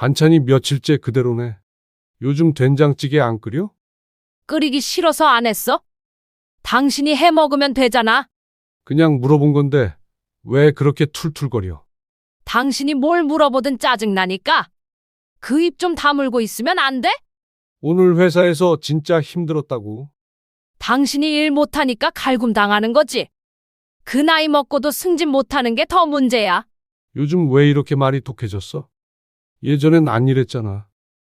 반찬이 며칠째 그대로네. 요즘 된장찌개 안 끓여? 끓이기 싫어서 안 했어? 당신이 해 먹으면 되잖아. 그냥 물어본 건데 왜 그렇게 툴툴거려? 당신이 뭘 물어보든 짜증나니까. 그 입 좀 다물고 있으면 안 돼? 오늘 회사에서 진짜 힘들었다고. 당신이 일 못하니까 갈굼당하는 거지. 그 나이 먹고도 승진 못하는 게 더 문제야. 요즘 왜 이렇게 말이 독해졌어? 예전엔 안 이랬잖아.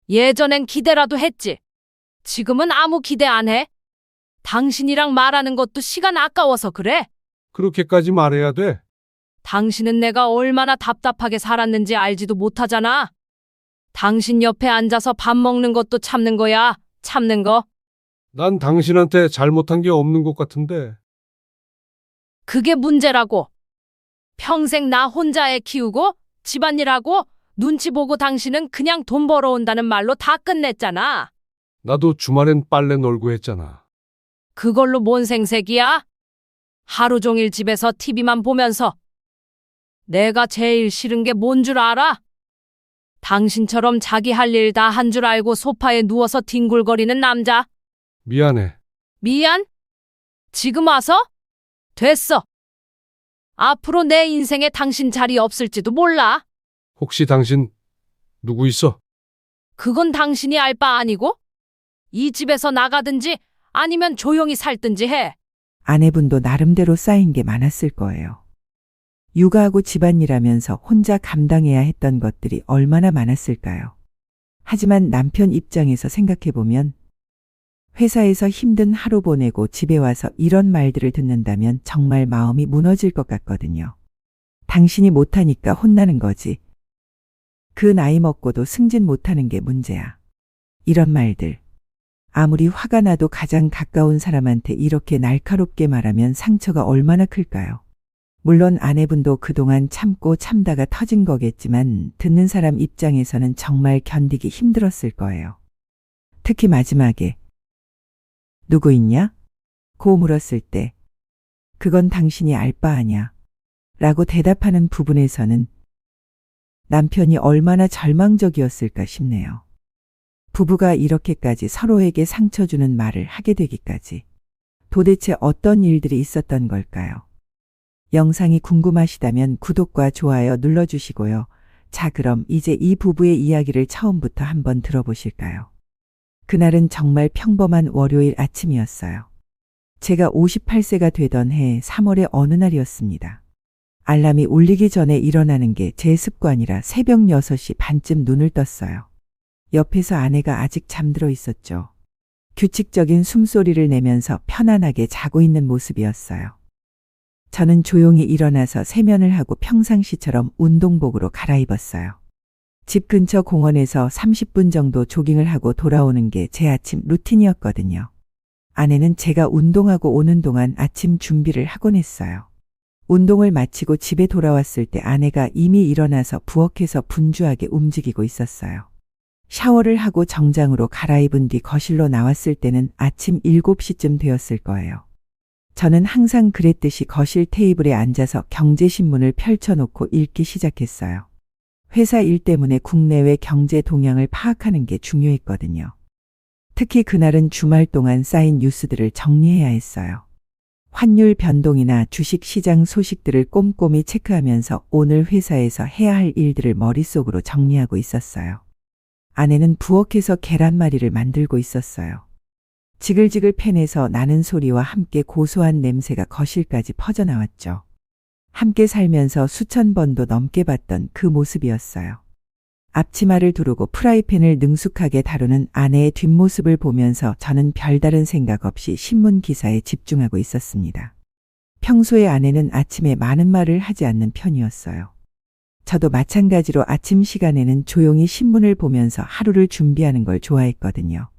예전엔 기대라도 했지. 지금은 아무 기대 안 해. 당신이랑 말하는 것도 시간 아까워서 그래. 그렇게까지 말해야 돼? 당신은 내가 얼마나 답답하게 살았는지 알지도 못하잖아. 당신 옆에 앉아서 밥 먹는 것도 참는 거야. 참는 거. 난 당신한테 잘못한 게 없는 것 같은데. 그게 문제라고. 평생 나 혼자 애 키우고 집안일하고 눈치 보고 당신은 그냥 돈 벌어온다는 말로 다 끝냈잖아. 나도 주말엔 빨래 널고 했잖아. 그걸로 뭔 생색이야? 하루 종일 집에서 TV만 보면서. 내가 제일 싫은 게 뭔 줄 알아? 당신처럼 자기 할 일 다 한 줄 알고 소파에 누워서 뒹굴거리는 남자. 미안해. 미안? 지금 와서? 됐어. 앞으로 내 인생에 당신 자리 없을지도 몰라. 혹시 당신 누구 있어? 그건 당신이 알 바 아니고? 이 집에서 나가든지 아니면 조용히 살든지 해. 아내분도 나름대로 쌓인 게 많았을 거예요. 육아하고 집안일하면서 혼자 감당해야 했던 것들이 얼마나 많았을까요? 하지만 남편 입장에서 생각해보면 회사에서 힘든 하루 보내고 집에 와서 이런 말들을 듣는다면 정말 마음이 무너질 것 같거든요. 당신이 못하니까 혼나는 거지. 그 나이 먹고도 승진 못하는 게 문제야. 이런 말들. 아무리 화가 나도 가장 가까운 사람한테 이렇게 날카롭게 말하면 상처가 얼마나 클까요? 물론 아내분도 그동안 참고 참다가 터진 거겠지만 듣는 사람 입장에서는 정말 견디기 힘들었을 거예요. 특히 마지막에 누구 있냐? 고 물었을 때 그건 당신이 알 바 아냐 라고 대답하는 부분에서는 남편이 얼마나 절망적이었을까 싶네요. 부부가 이렇게까지 서로에게 상처 주는 말을 하게 되기까지 도대체 어떤 일들이 있었던 걸까요? 영상이 궁금하시다면 구독과 좋아요 눌러주시고요. 자, 그럼 이제 이 부부의 이야기를 처음부터 한번 들어보실까요? 그날은 정말 평범한 월요일 아침이었어요. 제가 58세가 되던 해 3월의 어느 날이었습니다. 알람이 울리기 전에 일어나는 게 제 습관이라 새벽 6시 반쯤 눈을 떴어요. 옆에서 아내가 아직 잠들어 있었죠. 규칙적인 숨소리를 내면서 편안하게 자고 있는 모습이었어요. 저는 조용히 일어나서 세면을 하고 평상시처럼 운동복으로 갈아입었어요. 집 근처 공원에서 30분 정도 조깅을 하고 돌아오는 게 제 아침 루틴이었거든요. 아내는 제가 운동하고 오는 동안 아침 준비를 하곤 했어요. 운동을 마치고 집에 돌아왔을 때 아내가 이미 일어나서 부엌에서 분주하게 움직이고 있었어요. 샤워를 하고 정장으로 갈아입은 뒤 거실로 나왔을 때는 아침 7시쯤 되었을 거예요. 저는 항상 그랬듯이 거실 테이블에 앉아서 경제신문을 펼쳐놓고 읽기 시작했어요. 회사 일 때문에 국내외 경제 동향을 파악하는 게 중요했거든요. 특히 그날은 주말 동안 쌓인 뉴스들을 정리해야 했어요. 환율 변동이나 주식시장 소식들을 꼼꼼히 체크하면서 오늘 회사에서 해야 할 일들을 머릿속으로 정리하고 있었어요. 아내는 부엌에서 계란말이를 만들고 있었어요. 지글지글 팬에서 나는 소리와 함께 고소한 냄새가 거실까지 퍼져나왔죠. 함께 살면서 수천 번도 넘게 봤던 그 모습이었어요. 앞치마를 두르고 프라이팬을 능숙하게 다루는 아내의 뒷모습을 보면서 저는 별다른 생각 없이 신문 기사에 집중하고 있었습니다. 평소에 아내는 아침에 많은 말을 하지 않는 편이었어요. 저도 마찬가지로 아침 시간에는 조용히 신문을 보면서 하루를 준비하는 걸 좋아했거든요.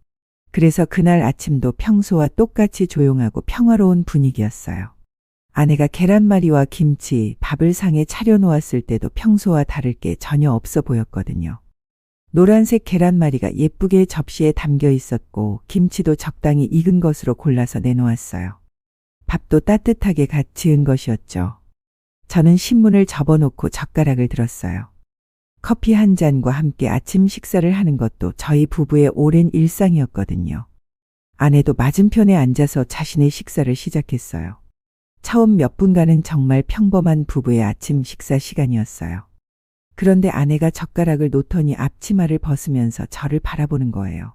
그래서 그날 아침도 평소와 똑같이 조용하고 평화로운 분위기였어요. 아내가 계란말이와 김치, 밥을 상에 차려놓았을 때도 평소와 다를 게 전혀 없어 보였거든요. 노란색 계란말이가 예쁘게 접시에 담겨 있었고 김치도 적당히 익은 것으로 골라서 내놓았어요. 밥도 따뜻하게 갓 지은 것이었죠. 저는 신문을 접어놓고 젓가락을 들었어요. 커피 한 잔과 함께 아침 식사를 하는 것도 저희 부부의 오랜 일상이었거든요. 아내도 맞은편에 앉아서 자신의 식사를 시작했어요. 처음 몇 분간은 정말 평범한 부부의 아침 식사 시간이었어요. 그런데 아내가 젓가락을 놓더니 앞치마를 벗으면서 저를 바라보는 거예요.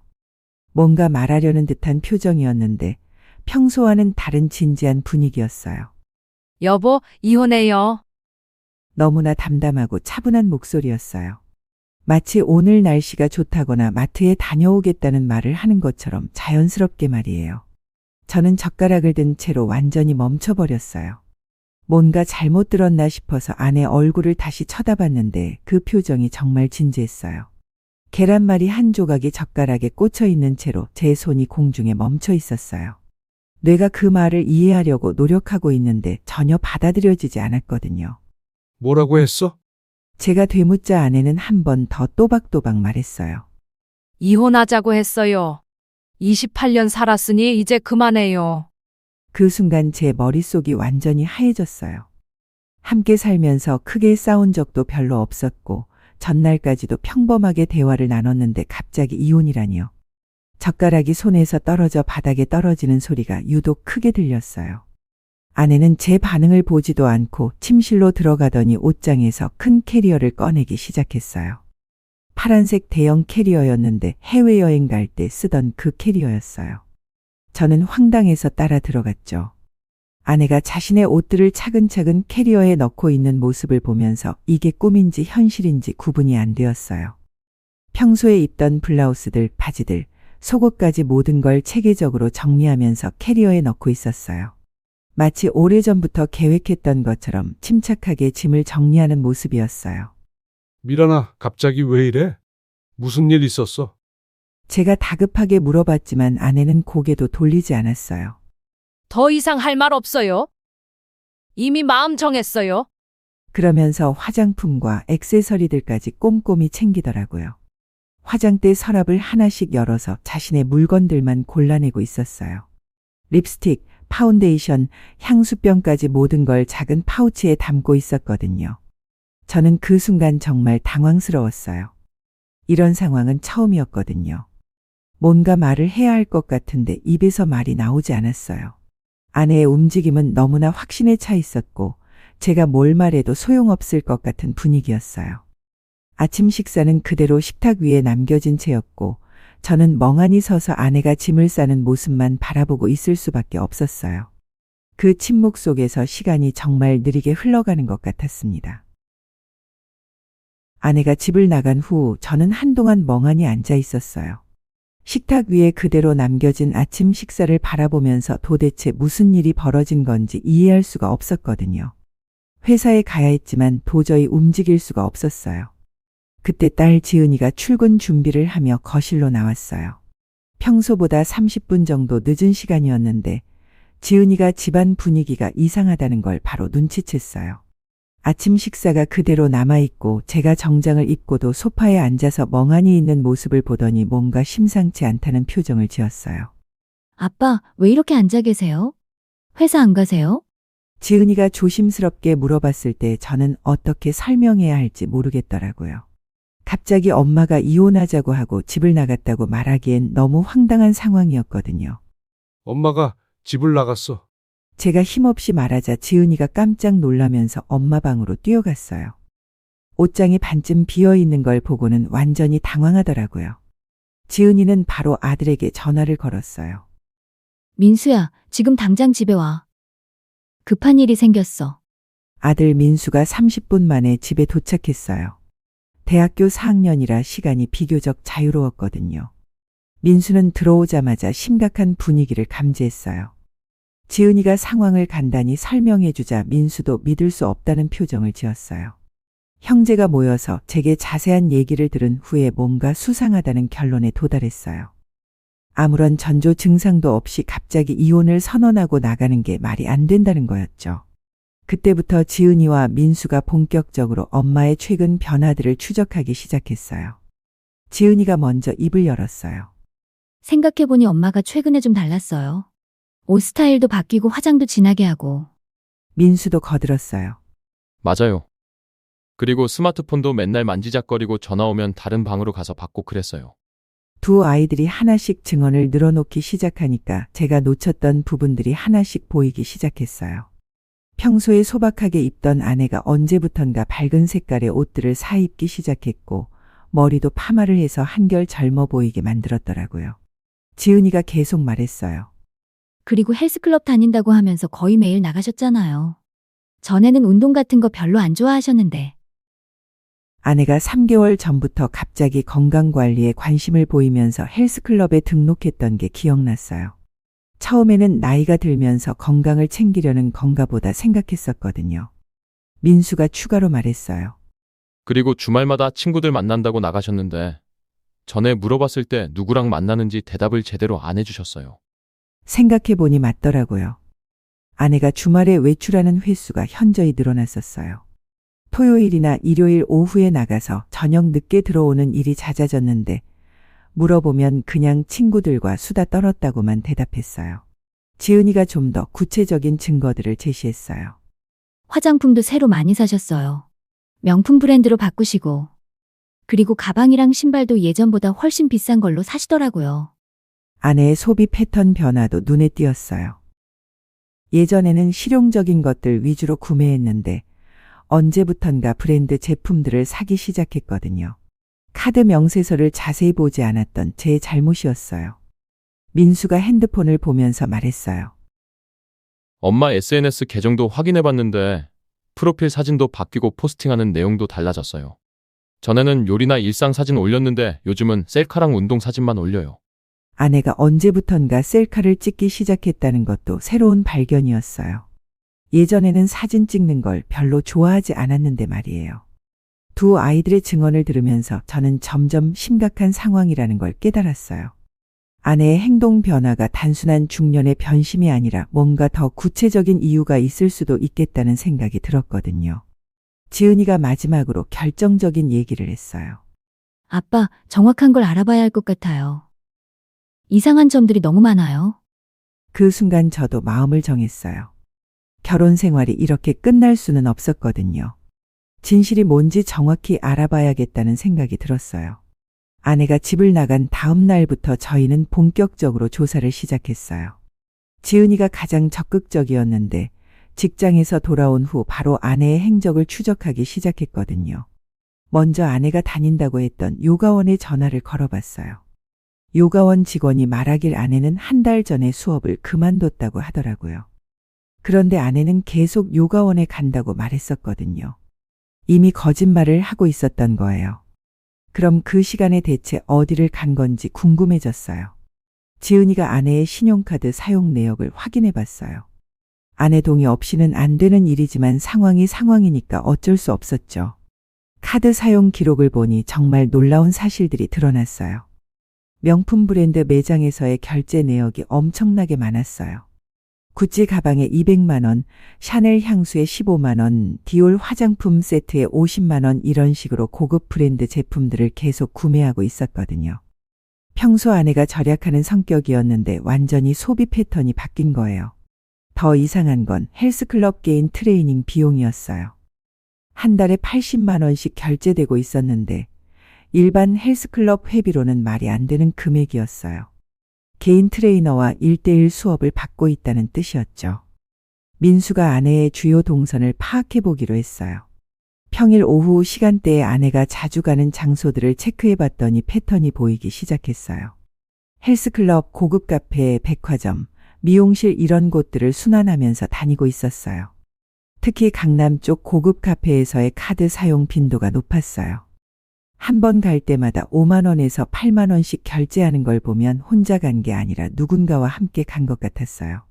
뭔가 말하려는 듯한 표정이었는데 평소와는 다른 진지한 분위기였어요. 여보, 이혼해요. 너무나 담담하고 차분한 목소리였어요. 마치 오늘 날씨가 좋다거나 마트에 다녀오겠다는 말을 하는 것처럼 자연스럽게 말이에요. 저는 젓가락을 든 채로 완전히 멈춰버렸어요. 뭔가 잘못 들었나 싶어서 아내 얼굴을 다시 쳐다봤는데 그 표정이 정말 진지했어요. 계란말이 한 조각이 젓가락에 꽂혀 있는 채로 제 손이 공중에 멈춰 있었어요. 뇌가 그 말을 이해하려고 노력하고 있는데 전혀 받아들여지지 않았거든요. 뭐라고 했어? 제가 되묻자 아내는 한 번 더 또박또박 말했어요. 이혼하자고 했어요. 28년 살았으니 이제 그만해요. 그 순간 제 머릿속이 완전히 하얘졌어요. 함께 살면서 크게 싸운 적도 별로 없었고 전날까지도 평범하게 대화를 나눴는데 갑자기 이혼이라니요. 젓가락이 손에서 떨어져 바닥에 떨어지는 소리가 유독 크게 들렸어요. 아내는 제 반응을 보지도 않고 침실로 들어가더니 옷장에서 큰 캐리어를 꺼내기 시작했어요. 파란색 대형 캐리어였는데 해외여행 갈 때 쓰던 그 캐리어였어요. 저는 황당해서 따라 들어갔죠. 아내가 자신의 옷들을 차근차근 캐리어에 넣고 있는 모습을 보면서 이게 꿈인지 현실인지 구분이 안 되었어요. 평소에 입던 블라우스들, 바지들, 속옷까지 모든 걸 체계적으로 정리하면서 캐리어에 넣고 있었어요. 마치 오래전부터 계획했던 것처럼 침착하게 짐을 정리하는 모습이었어요. 미란아, 갑자기 왜 이래? 무슨 일 있었어? 제가 다급하게 물어봤지만 아내는 고개도 돌리지 않았어요. 더 이상 할 말 없어요. 이미 마음 정했어요. 그러면서 화장품과 액세서리들까지 꼼꼼히 챙기더라고요. 화장대 서랍을 하나씩 열어서 자신의 물건들만 골라내고 있었어요. 립스틱, 파운데이션, 향수병까지 모든 걸 작은 파우치에 담고 있었거든요. 저는 그 순간 정말 당황스러웠어요. 이런 상황은 처음이었거든요. 뭔가 말을 해야 할 것 같은데 입에서 말이 나오지 않았어요. 아내의 움직임은 너무나 확신에 차 있었고 제가 뭘 말해도 소용없을 것 같은 분위기였어요. 아침 식사는 그대로 식탁 위에 남겨진 채였고 저는 멍하니 서서 아내가 짐을 싸는 모습만 바라보고 있을 수밖에 없었어요. 그 침묵 속에서 시간이 정말 느리게 흘러가는 것 같았습니다. 아내가 집을 나간 후 저는 한동안 멍하니 앉아 있었어요. 식탁 위에 그대로 남겨진 아침 식사를 바라보면서 도대체 무슨 일이 벌어진 건지 이해할 수가 없었거든요. 회사에 가야 했지만 도저히 움직일 수가 없었어요. 그때 딸 지은이가 출근 준비를 하며 거실로 나왔어요. 평소보다 30분 정도 늦은 시간이었는데 지은이가 집안 분위기가 이상하다는 걸 바로 눈치챘어요. 아침 식사가 그대로 남아있고 제가 정장을 입고도 소파에 앉아서 멍하니 있는 모습을 보더니 뭔가 심상치 않다는 표정을 지었어요. 아빠, 왜 이렇게 앉아 계세요? 회사 안 가세요? 지은이가 조심스럽게 물어봤을 때 저는 어떻게 설명해야 할지 모르겠더라고요. 갑자기 엄마가 이혼하자고 하고 집을 나갔다고 말하기엔 너무 황당한 상황이었거든요. 엄마가 집을 나갔어. 제가 힘없이 말하자 지은이가 깜짝 놀라면서 엄마 방으로 뛰어갔어요. 옷장이 반쯤 비어 있는 걸 보고는 완전히 당황하더라고요. 지은이는 바로 아들에게 전화를 걸었어요. 민수야, 지금 당장 집에 와. 급한 일이 생겼어. 아들 민수가 30분 만에 집에 도착했어요. 대학교 4학년이라 시간이 비교적 자유로웠거든요. 민수는 들어오자마자 심각한 분위기를 감지했어요. 지은이가 상황을 간단히 설명해주자 민수도 믿을 수 없다는 표정을 지었어요. 형제가 모여서 제게 자세한 얘기를 들은 후에 뭔가 수상하다는 결론에 도달했어요. 아무런 전조 증상도 없이 갑자기 이혼을 선언하고 나가는 게 말이 안 된다는 거였죠. 그때부터 지은이와 민수가 본격적으로 엄마의 최근 변화들을 추적하기 시작했어요. 지은이가 먼저 입을 열었어요. 생각해보니 엄마가 최근에 좀 달랐어요. 옷 스타일도 바뀌고 화장도 진하게 하고. 민수도 거들었어요. 맞아요. 그리고 스마트폰도 맨날 만지작거리고 전화 오면 다른 방으로 가서 받고 그랬어요. 두 아이들이 하나씩 증언을 늘어놓기 시작하니까 제가 놓쳤던 부분들이 하나씩 보이기 시작했어요. 평소에 소박하게 입던 아내가 언제부턴가 밝은 색깔의 옷들을 사입기 시작했고 머리도 파마를 해서 한결 젊어 보이게 만들었더라고요. 지은이가 계속 말했어요. 그리고 헬스클럽 다닌다고 하면서 거의 매일 나가셨잖아요. 전에는 운동 같은 거 별로 안 좋아하셨는데. 아내가 3개월 전부터 갑자기 건강관리에 관심을 보이면서 헬스클럽에 등록했던 게 기억났어요. 처음에는 나이가 들면서 건강을 챙기려는 건가 보다 생각했었거든요. 민수가 추가로 말했어요. 그리고 주말마다 친구들 만난다고 나가셨는데 전에 물어봤을 때 누구랑 만나는지 대답을 제대로 안 해주셨어요. 생각해보니 맞더라고요. 아내가 주말에 외출하는 횟수가 현저히 늘어났었어요. 토요일이나 일요일 오후에 나가서 저녁 늦게 들어오는 일이 잦아졌는데 물어보면 그냥 친구들과 수다 떨었다고만 대답했어요. 지은이가 좀 더 구체적인 증거들을 제시했어요. 화장품도 새로 많이 사셨어요. 명품 브랜드로 바꾸시고. 그리고 가방이랑 신발도 예전보다 훨씬 비싼 걸로 사시더라고요. 아내의 소비 패턴 변화도 눈에 띄었어요. 예전에는 실용적인 것들 위주로 구매했는데 언제부턴가 브랜드 제품들을 사기 시작했거든요. 카드 명세서를 자세히 보지 않았던 제 잘못이었어요. 민수가 핸드폰을 보면서 말했어요. 엄마 SNS 계정도 확인해봤는데 프로필 사진도 바뀌고 포스팅하는 내용도 달라졌어요. 전에는 요리나 일상 사진 올렸는데 요즘은 셀카랑 운동 사진만 올려요. 아내가 언제부턴가 셀카를 찍기 시작했다는 것도 새로운 발견이었어요. 예전에는 사진 찍는 걸 별로 좋아하지 않았는데 말이에요. 두 아이들의 증언을 들으면서 저는 점점 심각한 상황이라는 걸 깨달았어요. 아내의 행동 변화가 단순한 중년의 변심이 아니라 뭔가 더 구체적인 이유가 있을 수도 있겠다는 생각이 들었거든요. 지은이가 마지막으로 결정적인 얘기를 했어요. 아빠, 정확한 걸 알아봐야 할 것 같아요. 이상한 점들이 너무 많아요. 그 순간 저도 마음을 정했어요. 결혼 생활이 이렇게 끝날 수는 없었거든요. 진실이 뭔지 정확히 알아봐야겠다는 생각이 들었어요. 아내가 집을 나간 다음 날부터 저희는 본격적으로 조사를 시작했어요. 지은이가 가장 적극적이었는데 직장에서 돌아온 후 바로 아내의 행적을 추적하기 시작했거든요. 먼저 아내가 다닌다고 했던 요가원에 전화를 걸어봤어요. 요가원 직원이 말하길 아내는 한 달 전에 수업을 그만뒀다고 하더라고요. 그런데 아내는 계속 요가원에 간다고 말했었거든요. 이미 거짓말을 하고 있었던 거예요. 그럼 그 시간에 대체 어디를 간 건지 궁금해졌어요. 지은이가 아내의 신용카드 사용 내역을 확인해 봤어요. 아내 동의 없이는 안 되는 일이지만 상황이 상황이니까 어쩔 수 없었죠. 카드 사용 기록을 보니 정말 놀라운 사실들이 드러났어요. 명품 브랜드 매장에서의 결제 내역이 엄청나게 많았어요. 구찌 가방에 200만 원, 샤넬 향수에 15만 원, 디올 화장품 세트에 50만 원 이런 식으로 고급 브랜드 제품들을 계속 구매하고 있었거든요. 평소 아내가 절약하는 성격이었는데 완전히 소비 패턴이 바뀐 거예요. 더 이상한 건 헬스클럽 개인 트레이닝 비용이었어요. 한 달에 80만 원씩 결제되고 있었는데 일반 헬스클럽 회비로는 말이 안 되는 금액이었어요. 개인 트레이너와 1:1 수업을 받고 있다는 뜻이었죠. 민수가 아내의 주요 동선을 파악해 보기로 했어요. 평일 오후 시간대에 아내가 자주 가는 장소들을 체크해 봤더니 패턴이 보이기 시작했어요. 헬스클럽, 고급 카페, 백화점, 미용실 이런 곳들을 순환하면서 다니고 있었어요. 특히 강남 쪽 고급 카페에서의 카드 사용 빈도가 높았어요. 한 번 갈 때마다 5만 원에서 8만 원씩 결제하는 걸 보면 혼자 간 게 아니라 누군가와 함께 간 것 같았어요.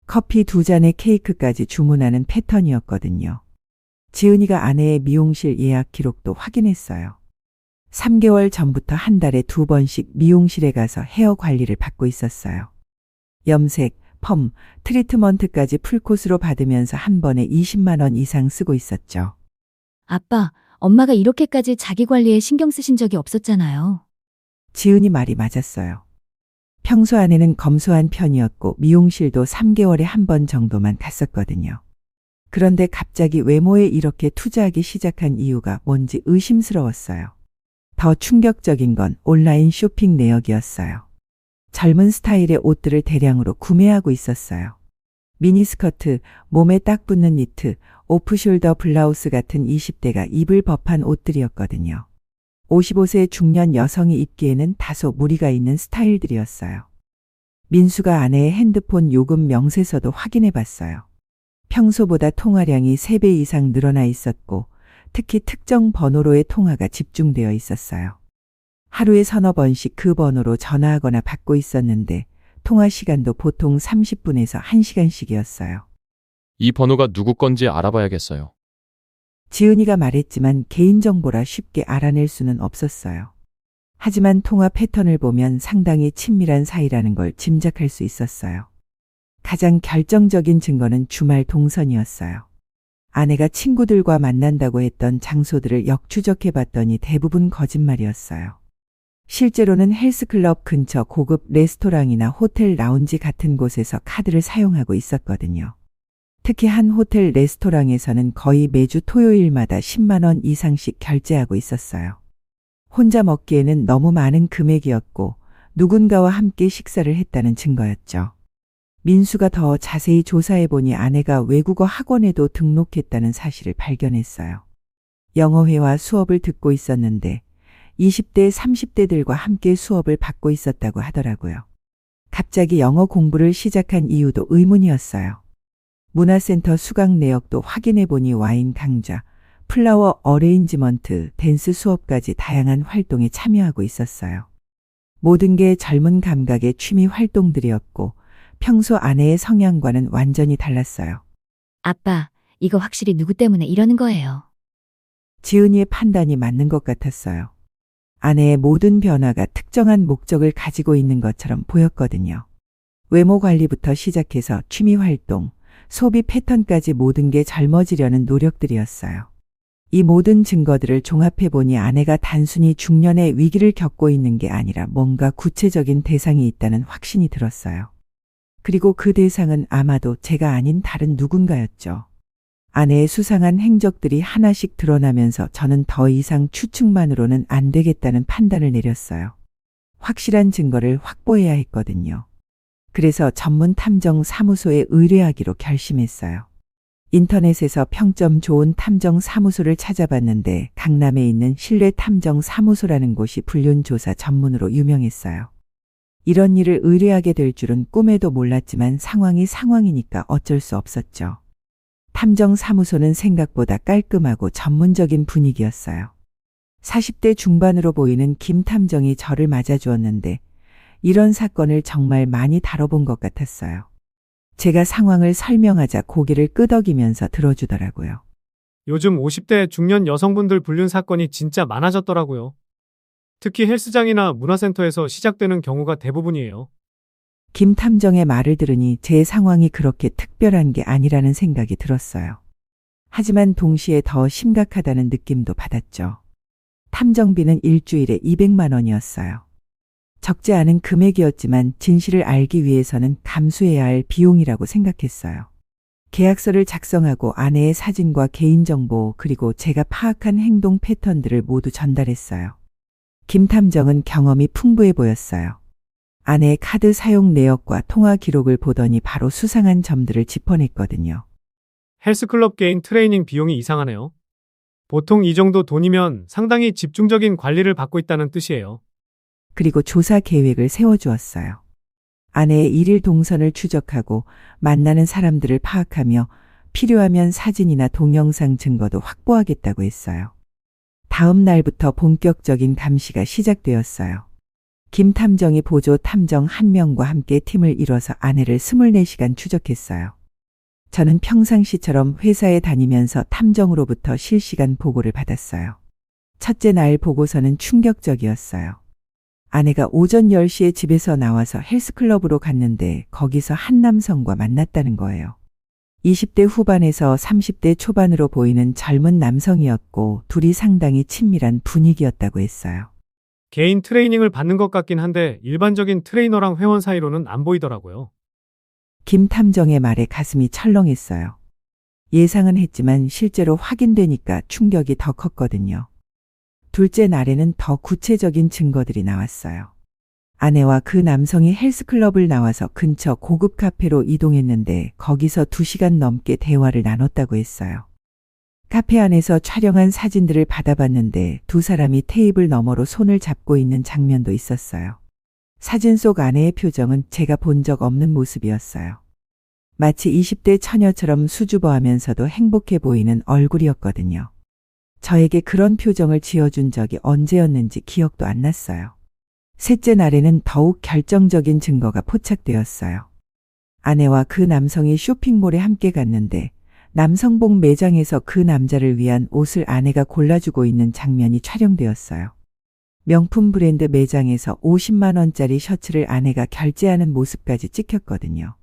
커피 2잔에 케이크까지 주문하는 패턴이었거든요. 지은이가 아내의 미용실 예약 기록도 확인했어요. 3개월 전부터 한 달에 2번씩 미용실에 가서 헤어 관리를 받고 있었어요. 염색, 펌, 트리트먼트까지 풀코스로 받으면서 한 번에 20만 원 이상 쓰고 있었죠. 아빠, 엄마가 이렇게까지 자기 관리에 신경 쓰신 적이 없었잖아요. 지은이 말이 맞았어요. 평소 아내는 검소한 편이었고 미용실도 3개월에 한 번 정도만 갔었거든요. 그런데 갑자기 외모에 이렇게 투자하기 시작한 이유가 뭔지 의심스러웠어요. 더 충격적인 건 온라인 쇼핑 내역이었어요. 젊은 스타일의 옷들을 대량으로 구매하고 있었어요. 미니스커트, 몸에 딱 붙는 니트, 오프숄더 블라우스 같은 20대가 입을 법한 옷들이었거든요. 55세 중년 여성이 입기에는 다소 무리가 있는 스타일들이었어요. 민수가 아내의 핸드폰 요금 명세서도 확인해 봤어요. 평소보다 통화량이 3배 이상 늘어나 있었고 특히 특정 번호로의 통화가 집중되어 있었어요. 하루에 서너 번씩 그 번호로 전화하거나 받고 있었는데 통화 시간도 보통 30분에서 1시간씩이었어요. 이 번호가 누구 건지 알아봐야겠어요. 지은이가 말했지만 개인정보라 쉽게 알아낼 수는 없었어요. 하지만 통화 패턴을 보면 상당히 친밀한 사이라는 걸 짐작할 수 있었어요. 가장 결정적인 증거는 주말 동선이었어요. 아내가 친구들과 만난다고 했던 장소들을 역추적해 봤더니 대부분 거짓말이었어요. 실제로는 헬스클럽 근처 고급 레스토랑이나 호텔 라운지 같은 곳에서 카드를 사용하고 있었거든요. 특히 한 호텔 레스토랑에서는 거의 매주 토요일마다 10만 원 이상씩 결제하고 있었어요. 혼자 먹기에는 너무 많은 금액이었고 누군가와 함께 식사를 했다는 증거였죠. 민수가 더 자세히 조사해보니 아내가 외국어 학원에도 등록했다는 사실을 발견했어요. 영어회화 수업을 듣고 있었는데 20대, 30대들과 함께 수업을 받고 있었다고 하더라고요. 갑자기 영어 공부를 시작한 이유도 의문이었어요. 문화센터 수강 내역도 확인해보니 와인 강좌, 플라워 어레인지먼트, 댄스 수업까지 다양한 활동에 참여하고 있었어요. 모든 게 젊은 감각의 취미 활동들이었고 평소 아내의 성향과는 완전히 달랐어요. 아빠, 이거 확실히 누구 때문에 이러는 거예요. 지은이의 판단이 맞는 것 같았어요. 아내의 모든 변화가 특정한 목적을 가지고 있는 것처럼 보였거든요. 외모 관리부터 시작해서 취미 활동, 소비 패턴까지 모든 게 젊어지려는 노력들이었어요. 이 모든 증거들을 종합해보니 아내가 단순히 중년의 위기를 겪고 있는 게 아니라 뭔가 구체적인 대상이 있다는 확신이 들었어요. 그리고 그 대상은 아마도 제가 아닌 다른 누군가였죠. 아내의 수상한 행적들이 하나씩 드러나면서 저는 더 이상 추측만으로는 안 되겠다는 판단을 내렸어요. 확실한 증거를 확보해야 했거든요. 그래서 전문 탐정 사무소에 의뢰하기로 결심했어요. 인터넷에서 평점 좋은 탐정 사무소를 찾아봤는데 강남에 있는 신뢰 탐정 사무소라는 곳이 불륜조사 전문으로 유명했어요. 이런 일을 의뢰하게 될 줄은 꿈에도 몰랐지만 상황이 상황이니까 어쩔 수 없었죠. 탐정 사무소는 생각보다 깔끔하고 전문적인 분위기였어요. 40대 중반으로 보이는 김 탐정이 저를 맞아주었는데 이런 사건을 정말 많이 다뤄본 것 같았어요. 제가 상황을 설명하자 고개를 끄덕이면서 들어주더라고요. 요즘 50대 중년 여성분들 불륜 사건이 진짜 많아졌더라고요. 특히 헬스장이나 문화센터에서 시작되는 경우가 대부분이에요. 김 탐정의 말을 들으니 제 상황이 그렇게 특별한 게 아니라는 생각이 들었어요. 하지만 동시에 더 심각하다는 느낌도 받았죠. 탐정비는 일주일에 200만 원이었어요. 적지 않은 금액이었지만 진실을 알기 위해서는 감수해야 할 비용이라고 생각했어요. 계약서를 작성하고 아내의 사진과 개인정보 그리고 제가 파악한 행동 패턴들을 모두 전달했어요. 김 탐정은 경험이 풍부해 보였어요. 아내의 카드 사용 내역과 통화 기록을 보더니 바로 수상한 점들을 짚어냈거든요. 헬스클럽 개인 트레이닝 비용이 이상하네요. 보통 이 정도 돈이면 상당히 집중적인 관리를 받고 있다는 뜻이에요. 그리고 조사 계획을 세워주었어요. 아내의 일일 동선을 추적하고 만나는 사람들을 파악하며 필요하면 사진이나 동영상 증거도 확보하겠다고 했어요. 다음 날부터 본격적인 감시가 시작되었어요. 김 탐정이 보조 탐정 1명과 함께 팀을 이뤄서 아내를 24시간 추적했어요. 저는 평상시처럼 회사에 다니면서 탐정으로부터 실시간 보고를 받았어요. 첫째 날 보고서는 충격적이었어요. 아내가 오전 10시에 집에서 나와서 헬스클럽으로 갔는데 거기서 한 남성과 만났다는 거예요. 20대 후반에서 30대 초반으로 보이는 젊은 남성이었고 둘이 상당히 친밀한 분위기였다고 했어요. 개인 트레이닝을 받는 것 같긴 한데 일반적인 트레이너랑 회원 사이로는 안 보이더라고요. 김 탐정의 말에 가슴이 철렁했어요. 예상은 했지만 실제로 확인되니까 충격이 더 컸거든요. 둘째 날에는 더 구체적인 증거들이 나왔어요. 아내와 그 남성이 헬스클럽을 나와서 근처 고급 카페로 이동했는데 거기서 2시간 넘게 대화를 나눴다고 했어요. 카페 안에서 촬영한 사진들을 받아봤는데 두 사람이 테이블 너머로 손을 잡고 있는 장면도 있었어요. 사진 속 아내의 표정은 제가 본 적 없는 모습이었어요. 마치 20대 처녀처럼 수줍어하면서도 행복해 보이는 얼굴이었거든요. 저에게 그런 표정을 지어준 적이 언제였는지 기억도 안 났어요. 셋째 날에는 더욱 결정적인 증거가 포착되었어요. 아내와 그 남성이 쇼핑몰에 함께 갔는데 남성복 매장에서 그 남자를 위한 옷을 아내가 골라주고 있는 장면이 촬영되었어요. 명품 브랜드 매장에서 50만 원짜리 셔츠를 아내가 결제하는 모습까지 찍혔거든요.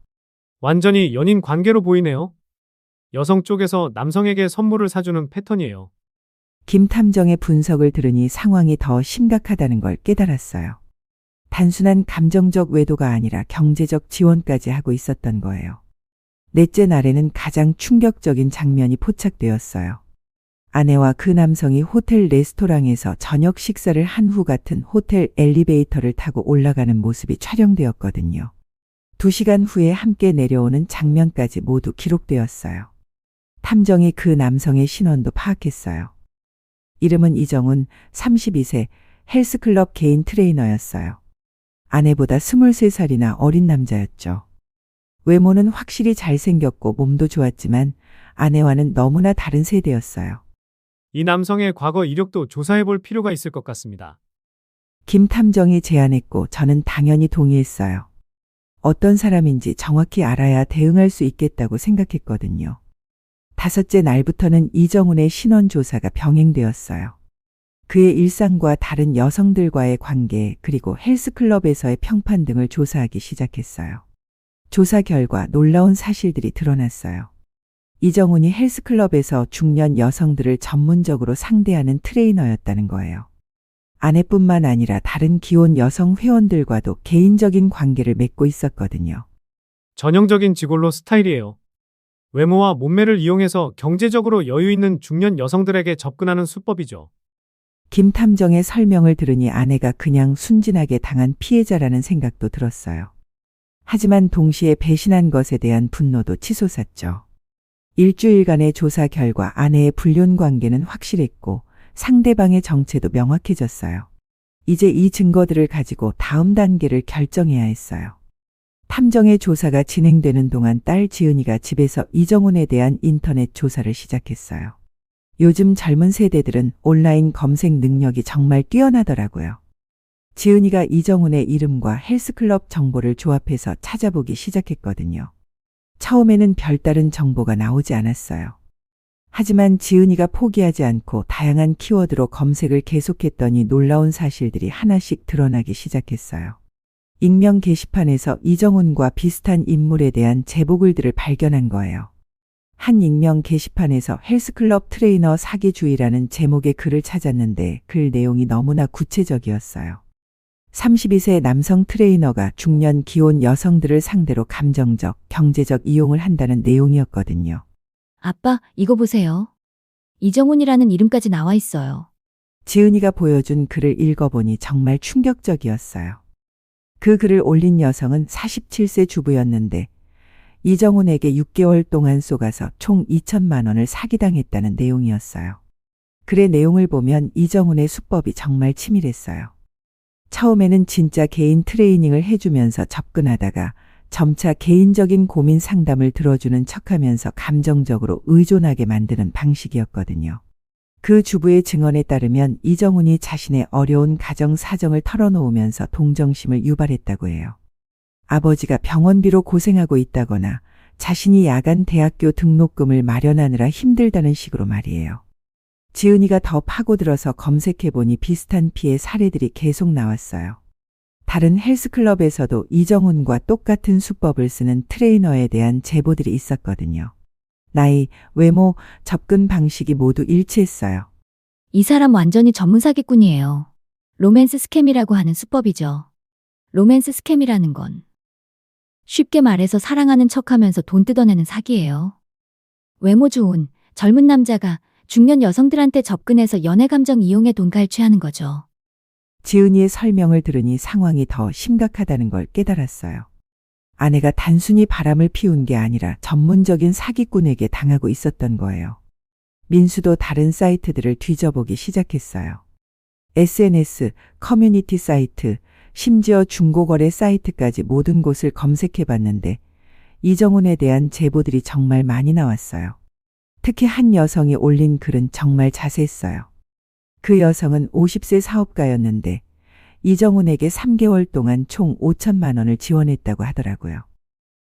완전히 연인 관계로 보이네요. 여성 쪽에서 남성에게 선물을 사주는 패턴이에요. 김 탐정의 분석을 들으니 상황이 더 심각하다는 걸 깨달았어요. 단순한 감정적 외도가 아니라 경제적 지원까지 하고 있었던 거예요. 넷째 날에는 가장 충격적인 장면이 포착되었어요. 아내와 그 남성이 호텔 레스토랑에서 저녁 식사를 한 후 같은 호텔 엘리베이터를 타고 올라가는 모습이 촬영되었거든요. 2시간 후에 함께 내려오는 장면까지 모두 기록되었어요. 탐정이 그 남성의 신원도 파악했어요. 이름은 이정훈, 32세, 헬스클럽 개인 트레이너였어요. 아내보다 23살이나 어린 남자였죠. 외모는 확실히 잘생겼고 몸도 좋았지만 아내와는 너무나 다른 세대였어요. 이 남성의 과거 이력도 조사해 볼 필요가 있을 것 같습니다. 김 탐정이 제안했고 저는 당연히 동의했어요. 어떤 사람인지 정확히 알아야 대응할 수 있겠다고 생각했거든요. 5째 날부터는 이정훈의 신원 조사가 병행되었어요. 그의 일상과 다른 여성들과의 관계 그리고 헬스클럽에서의 평판 등을 조사하기 시작했어요. 조사 결과 놀라운 사실들이 드러났어요. 이정훈이 헬스클럽에서 중년 여성들을 전문적으로 상대하는 트레이너였다는 거예요. 아내뿐만 아니라 다른 기혼 여성 회원들과도 개인적인 관계를 맺고 있었거든요. 전형적인 지골로 스타일이에요. 외모와 몸매를 이용해서 경제적으로 여유 있는 중년 여성들에게 접근하는 수법이죠. 김 탐정의 설명을 들으니 아내가 그냥 순진하게 당한 피해자라는 생각도 들었어요. 하지만 동시에 배신한 것에 대한 분노도 치솟았죠. 일주일간의 조사 결과 아내의 불륜 관계는 확실했고 상대방의 정체도 명확해졌어요. 이제 이 증거들을 가지고 다음 단계를 결정해야 했어요. 탐정의 조사가 진행되는 동안 딸 지은이가 집에서 이정훈에 대한 인터넷 조사를 시작했어요. 요즘 젊은 세대들은 온라인 검색 능력이 정말 뛰어나더라고요. 지은이가 이정훈의 이름과 헬스클럽 정보를 조합해서 찾아보기 시작했거든요. 처음에는 별다른 정보가 나오지 않았어요. 하지만 지은이가 포기하지 않고 다양한 키워드로 검색을 계속했더니 놀라운 사실들이 하나씩 드러나기 시작했어요. 익명 게시판에서 이정훈과 비슷한 인물에 대한 제보글들을 발견한 거예요. 한 익명 게시판에서 헬스클럽 트레이너 사기주의라는 제목의 글을 찾았는데 글 내용이 너무나 구체적이었어요. 32세 남성 트레이너가 중년 기혼 여성들을 상대로 감정적, 경제적 이용을 한다는 내용이었거든요. 아빠, 이거 보세요. 이정훈이라는 이름까지 나와 있어요. 지은이가 보여준 글을 읽어보니 정말 충격적이었어요. 그 글을 올린 여성은 47세 주부였는데 이정훈에게 6개월 동안 속아서 총 2천만 원을 사기당했다는 내용이었어요. 글의 내용을 보면 이정훈의 수법이 정말 치밀했어요. 처음에는 진짜 개인 트레이닝을 해주면서 접근하다가 점차 개인적인 고민 상담을 들어주는 척하면서 감정적으로 의존하게 만드는 방식이었거든요. 그 주부의 증언에 따르면 이정훈이 자신의 어려운 가정 사정을 털어놓으면서 동정심을 유발했다고 해요. 아버지가 병원비로 고생하고 있다거나 자신이 야간 대학교 등록금을 마련하느라 힘들다는 식으로 말이에요. 지은이가 더 파고들어서 검색해보니 비슷한 피해 사례들이 계속 나왔어요. 다른 헬스클럽에서도 이정훈과 똑같은 수법을 쓰는 트레이너에 대한 제보들이 있었거든요. 나이, 외모, 접근 방식이 모두 일치했어요. 이 사람 완전히 전문 사기꾼이에요. 로맨스 스캠이라고 하는 수법이죠. 로맨스 스캠이라는 건 쉽게 말해서 사랑하는 척하면서 돈 뜯어내는 사기예요. 외모 좋은 젊은 남자가 중년 여성들한테 접근해서 연애 감정 이용해 돈 갈취하는 거죠. 지은이의 설명을 들으니 상황이 더 심각하다는 걸 깨달았어요. 아내가 단순히 바람을 피운 게 아니라 전문적인 사기꾼에게 당하고 있었던 거예요. 민수도 다른 사이트들을 뒤져보기 시작했어요. SNS, 커뮤니티 사이트, 심지어 중고거래 사이트까지 모든 곳을 검색해봤는데 이정훈에 대한 제보들이 정말 많이 나왔어요. 특히 한 여성이 올린 글은 정말 자세했어요. 그 여성은 50세 사업가였는데 이정훈에게 3개월 동안 총 5천만 원을 지원했다고 하더라고요.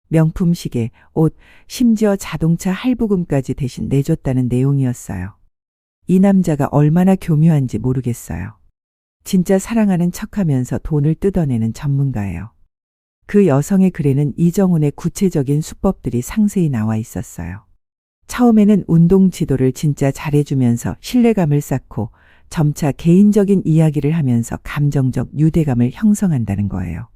명품 시계, 옷, 심지어 자동차 할부금까지 대신 내줬다는 내용이었어요. 이 남자가 얼마나 교묘한지 모르겠어요. 진짜 사랑하는 척하면서 돈을 뜯어내는 전문가예요. 그 여성의 글에는 이정훈의 구체적인 수법들이 상세히 나와 있었어요. 처음에는 운동 지도를 진짜 잘해주면서 신뢰감을 쌓고 점차 개인적인 이야기를 하면서 감정적 유대감을 형성한다는 거예요.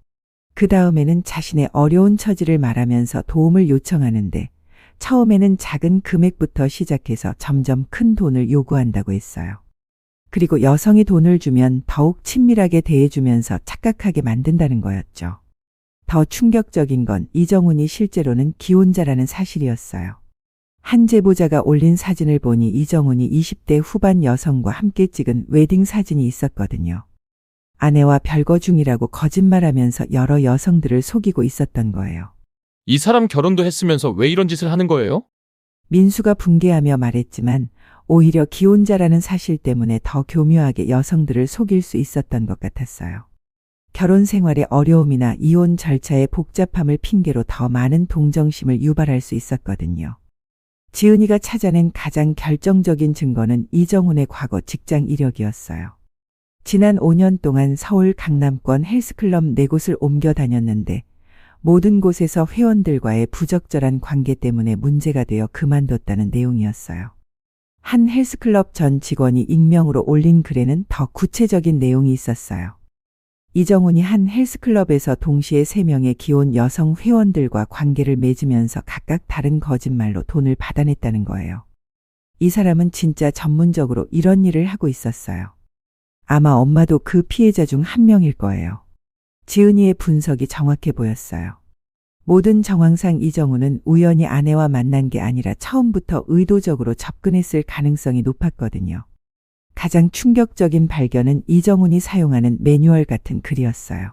그 다음에는 자신의 어려운 처지를 말하면서 도움을 요청하는데 처음에는 작은 금액부터 시작해서 점점 큰 돈을 요구한다고 했어요. 그리고 여성이 돈을 주면 더욱 친밀하게 대해주면서 착각하게 만든다는 거였죠. 더 충격적인 건 이정훈이 실제로는 기혼자라는 사실이었어요. 한 제보자가 올린 사진을 보니 이정훈이 20대 후반 여성과 함께 찍은 웨딩 사진이 있었거든요. 아내와 별거 중이라고 거짓말하면서 여러 여성들을 속이고 있었던 거예요. 이 사람 결혼도 했으면서 왜 이런 짓을 하는 거예요? 민수가 붕괴하며 말했지만 오히려 기혼자라는 사실 때문에 더 교묘하게 여성들을 속일 수 있었던 것 같았어요. 결혼 생활의 어려움이나 이혼 절차의 복잡함을 핑계로 더 많은 동정심을 유발할 수 있었거든요. 지은이가 찾아낸 가장 결정적인 증거는 이정훈의 과거 직장 이력이었어요. 지난 5년 동안 서울 강남권 헬스클럽 4곳을 옮겨 다녔는데 모든 곳에서 회원들과의 부적절한 관계 때문에 문제가 되어 그만뒀다는 내용이었어요. 한 헬스클럽 전 직원이 익명으로 올린 글에는 더 구체적인 내용이 있었어요. 이정훈이 한 헬스클럽에서 동시에 3명의 기혼 여성 회원들과 관계를 맺으면서 각각 다른 거짓말로 돈을 받아냈다는 거예요. 이 사람은 진짜 전문적으로 이런 일을 하고 있었어요. 아마 엄마도 그 피해자 중 한 명일 거예요. 지은이의 분석이 정확해 보였어요. 모든 정황상 이정훈은 우연히 아내와 만난 게 아니라 처음부터 의도적으로 접근했을 가능성이 높았거든요. 가장 충격적인 발견은 이정훈이 사용하는 매뉴얼 같은 글이었어요.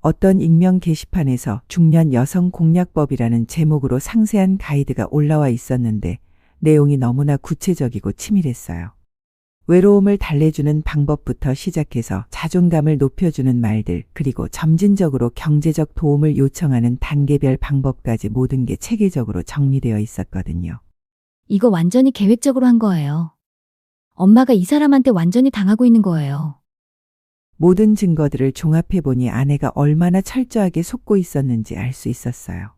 어떤 익명 게시판에서 중년 여성 공략법이라는 제목으로 상세한 가이드가 올라와 있었는데 내용이 너무나 구체적이고 치밀했어요. 외로움을 달래주는 방법부터 시작해서 자존감을 높여주는 말들, 그리고 점진적으로 경제적 도움을 요청하는 단계별 방법까지 모든 게 체계적으로 정리되어 있었거든요. 이거 완전히 계획적으로 한 거예요. 엄마가 이 사람한테 완전히 당하고 있는 거예요. 모든 증거들을 종합해보니 아내가 얼마나 철저하게 속고 있었는지 알 수 있었어요.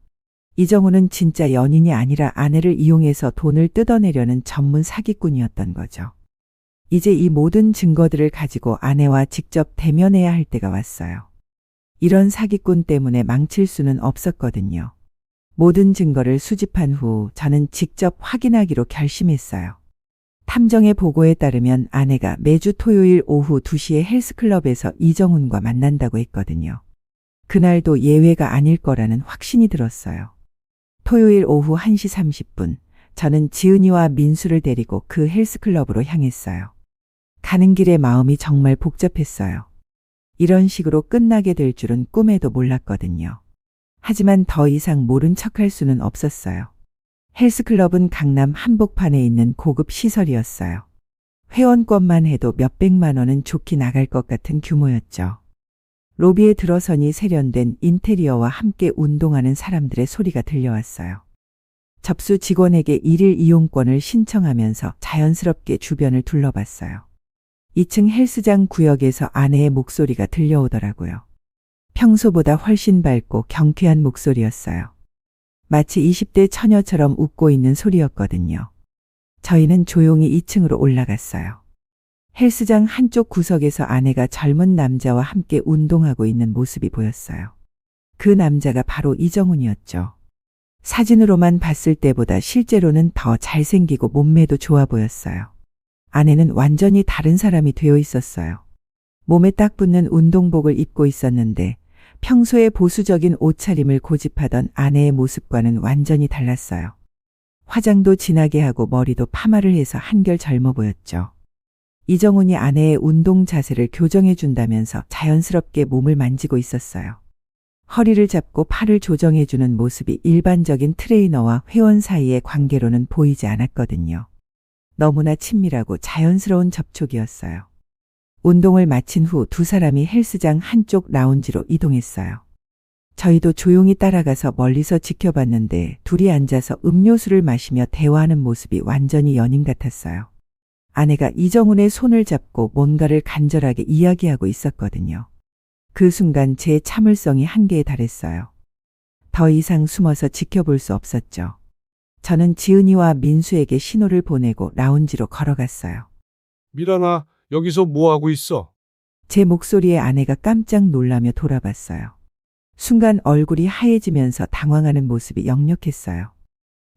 이정훈은 진짜 연인이 아니라 아내를 이용해서 돈을 뜯어내려는 전문 사기꾼이었던 거죠. 이제 이 모든 증거들을 가지고 아내와 직접 대면해야 할 때가 왔어요. 이런 사기꾼 때문에 망칠 수는 없었거든요. 모든 증거를 수집한 후 저는 직접 확인하기로 결심했어요. 탐정의 보고에 따르면 아내가 매주 토요일 오후 2시에 헬스클럽에서 이정훈과 만난다고 했거든요. 그날도 예외가 아닐 거라는 확신이 들었어요. 토요일 오후 1시 30분, 저는 지은이와 민수를 데리고 그 헬스클럽으로 향했어요. 가는 길에 마음이 정말 복잡했어요. 이런 식으로 끝나게 될 줄은 꿈에도 몰랐거든요. 하지만 더 이상 모른 척할 수는 없었어요. 헬스클럽은 강남 한복판에 있는 고급 시설이었어요. 회원권만 해도 몇백만 원은 좋게 나갈 것 같은 규모였죠. 로비에 들어서니 세련된 인테리어와 함께 운동하는 사람들의 소리가 들려왔어요. 접수 직원에게 일일 이용권을 신청하면서 자연스럽게 주변을 둘러봤어요. 2층 헬스장 구역에서 아내의 목소리가 들려오더라고요. 평소보다 훨씬 밝고 경쾌한 목소리였어요. 마치 20대 처녀처럼 웃고 있는 소리였거든요. 저희는 조용히 2층으로 올라갔어요. 헬스장 한쪽 구석에서 아내가 젊은 남자와 함께 운동하고 있는 모습이 보였어요. 그 남자가 바로 이정훈이었죠. 사진으로만 봤을 때보다 실제로는 더 잘생기고 몸매도 좋아 보였어요. 아내는 완전히 다른 사람이 되어 있었어요. 몸에 딱 붙는 운동복을 입고 있었는데 평소에 보수적인 옷차림을 고집하던 아내의 모습과는 완전히 달랐어요. 화장도 진하게 하고 머리도 파마를 해서 한결 젊어 보였죠. 이정훈이 아내의 운동 자세를 교정해 준다면서 자연스럽게 몸을 만지고 있었어요. 허리를 잡고 팔을 조정해 주는 모습이 일반적인 트레이너와 회원 사이의 관계로는 보이지 않았거든요. 너무나 친밀하고 자연스러운 접촉이었어요. 운동을 마친 후 두 사람이 헬스장 한쪽 라운지로 이동했어요. 저희도 조용히 따라가서 멀리서 지켜봤는데 둘이 앉아서 음료수를 마시며 대화하는 모습이 완전히 연인 같았어요. 아내가 이정훈의 손을 잡고 뭔가를 간절하게 이야기하고 있었거든요. 그 순간 제 참을성이 한계에 달했어요. 더 이상 숨어서 지켜볼 수 없었죠. 저는 지은이와 민수에게 신호를 보내고 라운지로 걸어갔어요. 미란아, 여기서 뭐 하고 있어? 제 목소리에 아내가 깜짝 놀라며 돌아봤어요. 순간 얼굴이 하얘지면서 당황하는 모습이 역력했어요.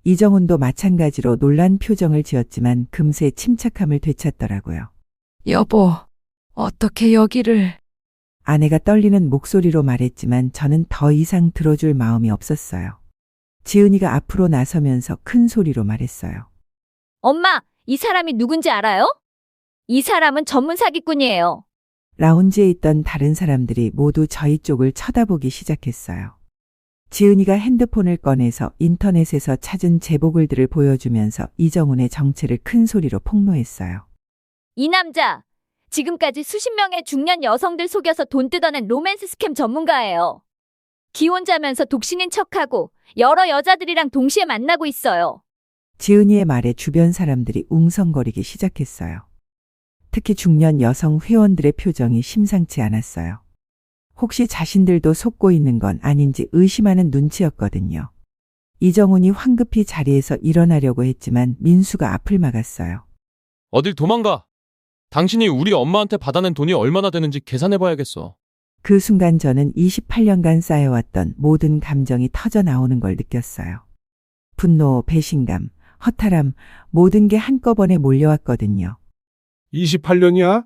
이정훈도 마찬가지로 놀란 표정을 지었지만 금세 침착함을 되찾더라고요. 여보, 어떻게 여기를... 아내가 떨리는 목소리로 말했지만 저는 더 이상 들어줄 마음이 없었어요. 지은이가 앞으로 나서면서 큰 소리로 말했어요. 엄마, 이 사람이 누군지 알아요? 이 사람은 전문 사기꾼이에요. 라운지에 있던 다른 사람들이 모두 저희 쪽을 쳐다보기 시작했어요. 지은이가 핸드폰을 꺼내서 인터넷에서 찾은 제보글들을 보여주면서 이정훈의 정체를 큰 소리로 폭로했어요. 이 남자, 지금까지 수십 명의 중년 여성들 속여서 돈 뜯어낸 로맨스 스캠 전문가예요. 기혼자면서 독신인 척하고 여러 여자들이랑 동시에 만나고 있어요. 지은이의 말에 주변 사람들이 웅성거리기 시작했어요. 특히 중년 여성 회원들의 표정이 심상치 않았어요. 혹시 자신들도 속고 있는 건 아닌지 의심하는 눈치였거든요. 이정훈이 황급히 자리에서 일어나려고 했지만 민수가 앞을 막았어요. 어딜 도망가? 당신이 우리 엄마한테 받아낸 돈이 얼마나 되는지 계산해봐야겠어. 그 순간 저는 28년간 쌓여왔던 모든 감정이 터져 나오는 걸 느꼈어요. 분노, 배신감, 허탈함, 모든 게 한꺼번에 몰려왔거든요. 28년이야?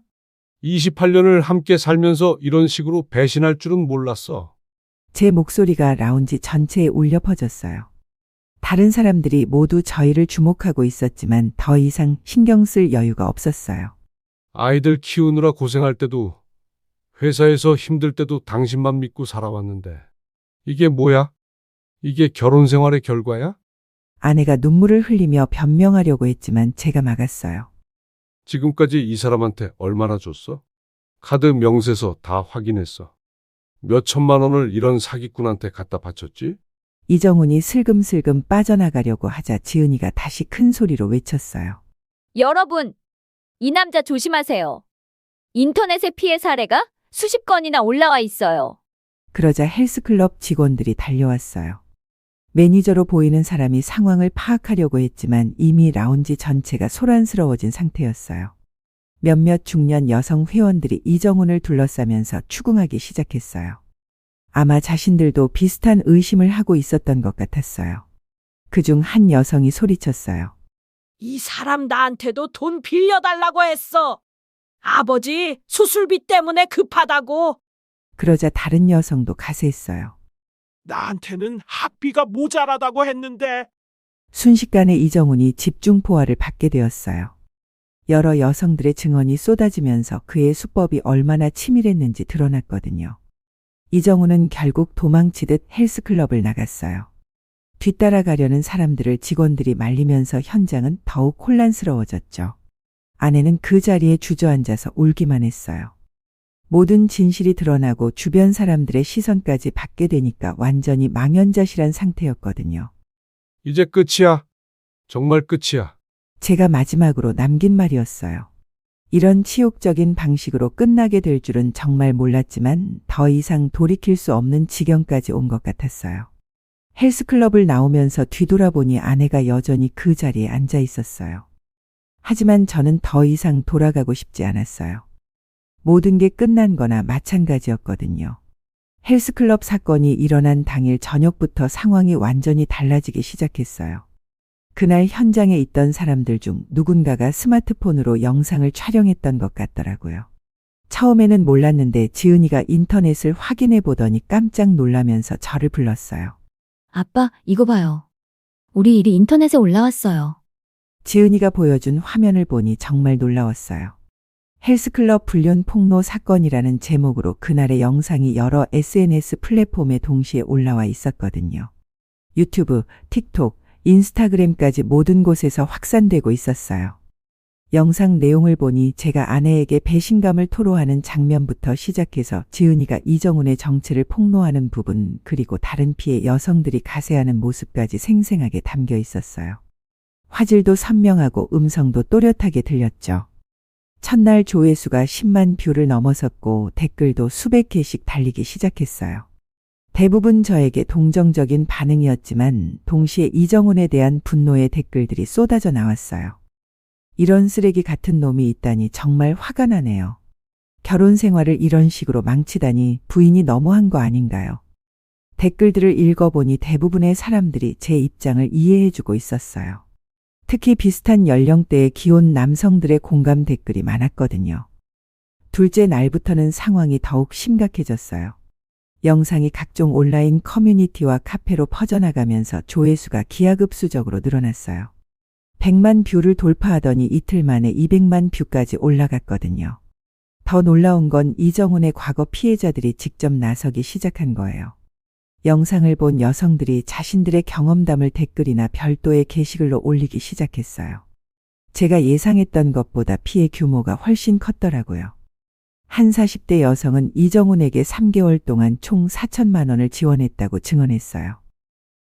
28년을 함께 살면서 이런 식으로 배신할 줄은 몰랐어. 제 목소리가 라운지 전체에 울려 퍼졌어요. 다른 사람들이 모두 저희를 주목하고 있었지만 더 이상 신경 쓸 여유가 없었어요. 아이들 키우느라 고생할 때도 회사에서 힘들 때도 당신만 믿고 살아왔는데 이게 뭐야? 이게 결혼 생활의 결과야? 아내가 눈물을 흘리며 변명하려고 했지만 제가 막았어요. 지금까지 이 사람한테 얼마나 줬어? 카드 명세서 다 확인했어. 몇 천만 원을 이런 사기꾼한테 갖다 바쳤지? 이정훈이 슬금슬금 빠져나가려고 하자 지은이가 다시 큰 소리로 외쳤어요. 여러분, 이 남자 조심하세요. 인터넷의 피해 사례가 수십 건이나 올라와 있어요. 그러자 헬스클럽 직원들이 달려왔어요. 매니저로 보이는 사람이 상황을 파악하려고 했지만 이미 라운지 전체가 소란스러워진 상태였어요. 몇몇 중년 여성 회원들이 이정훈을 둘러싸면서 추궁하기 시작했어요. 아마 자신들도 비슷한 의심을 하고 있었던 것 같았어요. 그중 한 여성이 소리쳤어요. 이 사람 나한테도 돈 빌려달라고 했어. 아버지 수술비 때문에 급하다고. 그러자 다른 여성도 가세했어요. 나한테는 학비가 모자라다고 했는데. 순식간에 이정훈이 집중포화를 받게 되었어요. 여러 여성들의 증언이 쏟아지면서 그의 수법이 얼마나 치밀했는지 드러났거든요. 이정훈은 결국 도망치듯 헬스클럽을 나갔어요. 뒤따라가려는 사람들을 직원들이 말리면서 현장은 더욱 혼란스러워졌죠. 아내는 그 자리에 주저앉아서 울기만 했어요. 모든 진실이 드러나고 주변 사람들의 시선까지 받게 되니까 완전히 망연자실한 상태였거든요. 이제 끝이야. 정말 끝이야. 제가 마지막으로 남긴 말이었어요. 이런 치욕적인 방식으로 끝나게 될 줄은 정말 몰랐지만 더 이상 돌이킬 수 없는 지경까지 온 것 같았어요. 헬스클럽을 나오면서 뒤돌아보니 아내가 여전히 그 자리에 앉아 있었어요. 하지만 저는 더 이상 돌아가고 싶지 않았어요. 모든 게 끝난 거나 마찬가지였거든요. 헬스클럽 사건이 일어난 당일 저녁부터 상황이 완전히 달라지기 시작했어요. 그날 현장에 있던 사람들 중 누군가가 스마트폰으로 영상을 촬영했던 것 같더라고요. 처음에는 몰랐는데 지은이가 인터넷을 확인해 보더니 깜짝 놀라면서 저를 불렀어요. 아빠, 이거 봐요. 우리 일이 인터넷에 올라왔어요. 지은이가 보여준 화면을 보니 정말 놀라웠어요. 헬스클럽 불륜 폭로 사건이라는 제목으로 그날의 영상이 여러 SNS 플랫폼에 동시에 올라와 있었거든요. 유튜브, 틱톡, 인스타그램까지 모든 곳에서 확산되고 있었어요. 영상 내용을 보니 제가 아내에게 배신감을 토로하는 장면부터 시작해서 지은이가 이정훈의 정체를 폭로하는 부분, 그리고 다른 피해 여성들이 가세하는 모습까지 생생하게 담겨 있었어요. 화질도 선명하고 음성도 또렷하게 들렸죠. 첫날 조회수가 10만 뷰를 넘어섰고 댓글도 수백 개씩 달리기 시작했어요. 대부분 저에게 동정적인 반응이었지만 동시에 이정훈에 대한 분노의 댓글들이 쏟아져 나왔어요. 이런 쓰레기 같은 놈이 있다니 정말 화가 나네요. 결혼 생활을 이런 식으로 망치다니 부인이 너무한 거 아닌가요? 댓글들을 읽어보니 대부분의 사람들이 제 입장을 이해해주고 있었어요. 특히 비슷한 연령대의 기혼 남성들의 공감 댓글이 많았거든요. 둘째 날부터는 상황이 더욱 심각해졌어요. 영상이 각종 온라인 커뮤니티와 카페로 퍼져나가면서 조회수가 기하급수적으로 늘어났어요. 100만 뷰를 돌파하더니 이틀 만에 200만 뷰까지 올라갔거든요. 더 놀라운 건 이정훈의 과거 피해자들이 직접 나서기 시작한 거예요. 영상을 본 여성들이 자신들의 경험담을 댓글이나 별도의 게시글로 올리기 시작했어요. 제가 예상했던 것보다 피해 규모가 훨씬 컸더라고요. 한 40대 여성은 이정훈에게 3개월 동안 총 4천만 원을 지원했다고 증언했어요.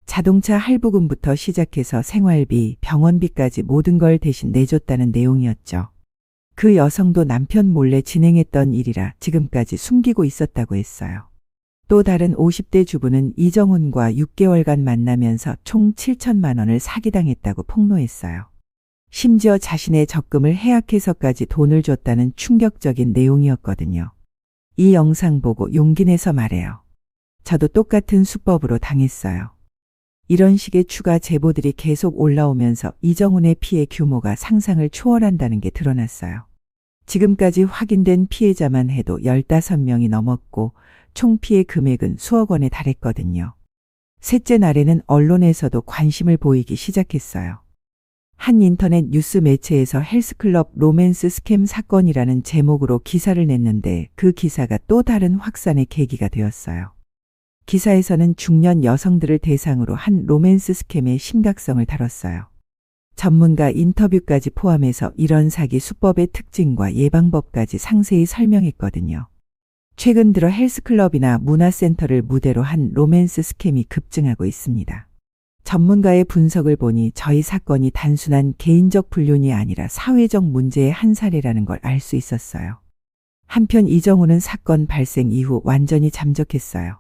자동차 할부금부터 시작해서 생활비, 병원비까지 모든 걸 대신 내줬다는 내용이었죠. 그 여성도 남편 몰래 진행했던 일이라 지금까지 숨기고 있었다고 했어요. 또 다른 50대 주부는 이정훈과 6개월간 만나면서 총 7천만 원을 사기당했다고 폭로했어요. 심지어 자신의 적금을 해약해서까지 돈을 줬다는 충격적인 내용이었거든요. 이 영상 보고 용기 내서 말해요. 저도 똑같은 수법으로 당했어요. 이런 식의 추가 제보들이 계속 올라오면서 이정훈의 피해 규모가 상상을 초월한다는 게 드러났어요. 지금까지 확인된 피해자만 해도 15명이 넘었고 총 피해 금액은 수억 원에 달했거든요. 셋째 날에는 언론에서도 관심을 보이기 시작했어요. 한 인터넷 뉴스 매체에서 헬스클럽 로맨스 스캠 사건이라는 제목으로 기사를 냈는데 그 기사가 또 다른 확산의 계기가 되었어요. 기사에서는 중년 여성들을 대상으로 한 로맨스 스캠의 심각성을 다뤘어요. 전문가 인터뷰까지 포함해서 이런 사기 수법의 특징과 예방법까지 상세히 설명했거든요. 최근 들어 헬스클럽이나 문화센터를 무대로 한 로맨스 스캠이 급증하고 있습니다. 전문가의 분석을 보니 저희 사건이 단순한 개인적 불륜이 아니라 사회적 문제의 한 사례라는 걸 알 수 있었어요. 한편 이정훈은 사건 발생 이후 완전히 잠적했어요.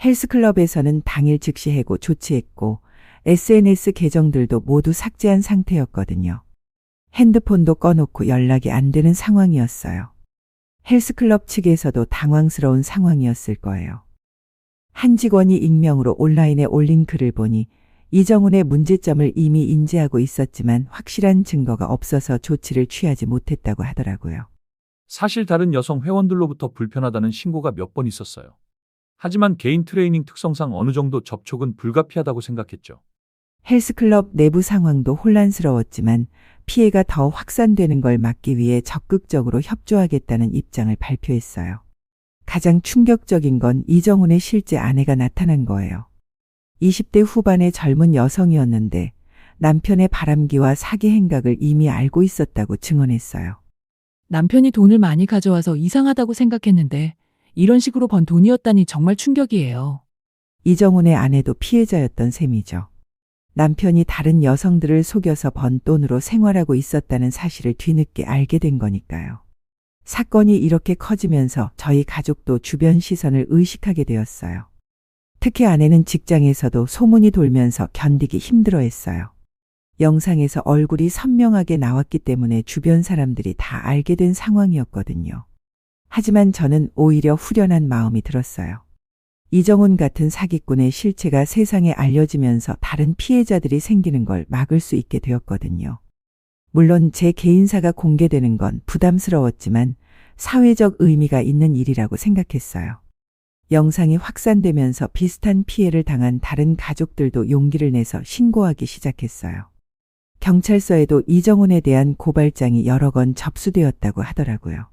헬스클럽에서는 당일 즉시 해고 조치했고 SNS 계정들도 모두 삭제한 상태였거든요. 핸드폰도 꺼놓고 연락이 안 되는 상황이었어요. 헬스클럽 측에서도 당황스러운 상황이었을 거예요. 한 직원이 익명으로 온라인에 올린 글을 보니 이정훈의 문제점을 이미 인지하고 있었지만 확실한 증거가 없어서 조치를 취하지 못했다고 하더라고요. 사실 다른 여성 회원들로부터 불편하다는 신고가 몇 번 있었어요. 하지만 개인 트레이닝 특성상 어느 정도 접촉은 불가피하다고 생각했죠. 헬스클럽 내부 상황도 혼란스러웠지만 피해가 더 확산되는 걸 막기 위해 적극적으로 협조하겠다는 입장을 발표했어요. 가장 충격적인 건 이정훈의 실제 아내가 나타난 거예요. 20대 후반의 젊은 여성이었는데 남편의 바람기와 사기 행각을 이미 알고 있었다고 증언했어요. 남편이 돈을 많이 가져와서 이상하다고 생각했는데 이런 식으로 번 돈이었다니 정말 충격이에요. 이정훈의 아내도 피해자였던 셈이죠. 남편이 다른 여성들을 속여서 번 돈으로 생활하고 있었다는 사실을 뒤늦게 알게 된 거니까요. 사건이 이렇게 커지면서 저희 가족도 주변 시선을 의식하게 되었어요. 특히 아내는 직장에서도 소문이 돌면서 견디기 힘들어했어요. 영상에서 얼굴이 선명하게 나왔기 때문에 주변 사람들이 다 알게 된 상황이었거든요. 하지만 저는 오히려 후련한 마음이 들었어요. 이정훈 같은 사기꾼의 실체가 세상에 알려지면서 다른 피해자들이 생기는 걸 막을 수 있게 되었거든요. 물론 제 개인사가 공개되는 건 부담스러웠지만 사회적 의미가 있는 일이라고 생각했어요. 영상이 확산되면서 비슷한 피해를 당한 다른 가족들도 용기를 내서 신고하기 시작했어요. 경찰서에도 이정훈에 대한 고발장이 여러 건 접수되었다고 하더라고요.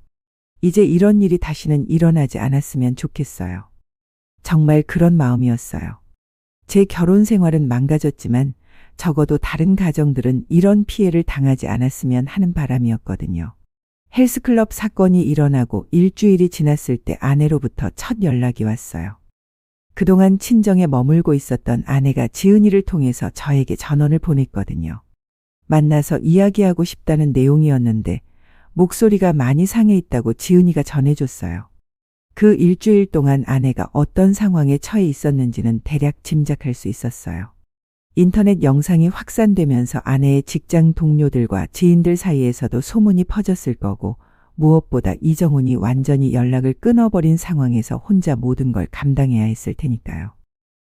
이제 이런 일이 다시는 일어나지 않았으면 좋겠어요. 정말 그런 마음이었어요. 제 결혼 생활은 망가졌지만 적어도 다른 가정들은 이런 피해를 당하지 않았으면 하는 바람이었거든요. 헬스클럽 사건이 일어나고 일주일이 지났을 때 아내로부터 첫 연락이 왔어요. 그동안 친정에 머물고 있었던 아내가 지은이를 통해서 저에게 전원을 보냈거든요. 만나서 이야기하고 싶다는 내용이었는데 목소리가 많이 상해 있다고 지은이가 전해줬어요. 그 일주일 동안 아내가 어떤 상황에 처해 있었는지는 대략 짐작할 수 있었어요. 인터넷 영상이 확산되면서 아내의 직장 동료들과 지인들 사이에서도 소문이 퍼졌을 거고 무엇보다 이정훈이 완전히 연락을 끊어버린 상황에서 혼자 모든 걸 감당해야 했을 테니까요.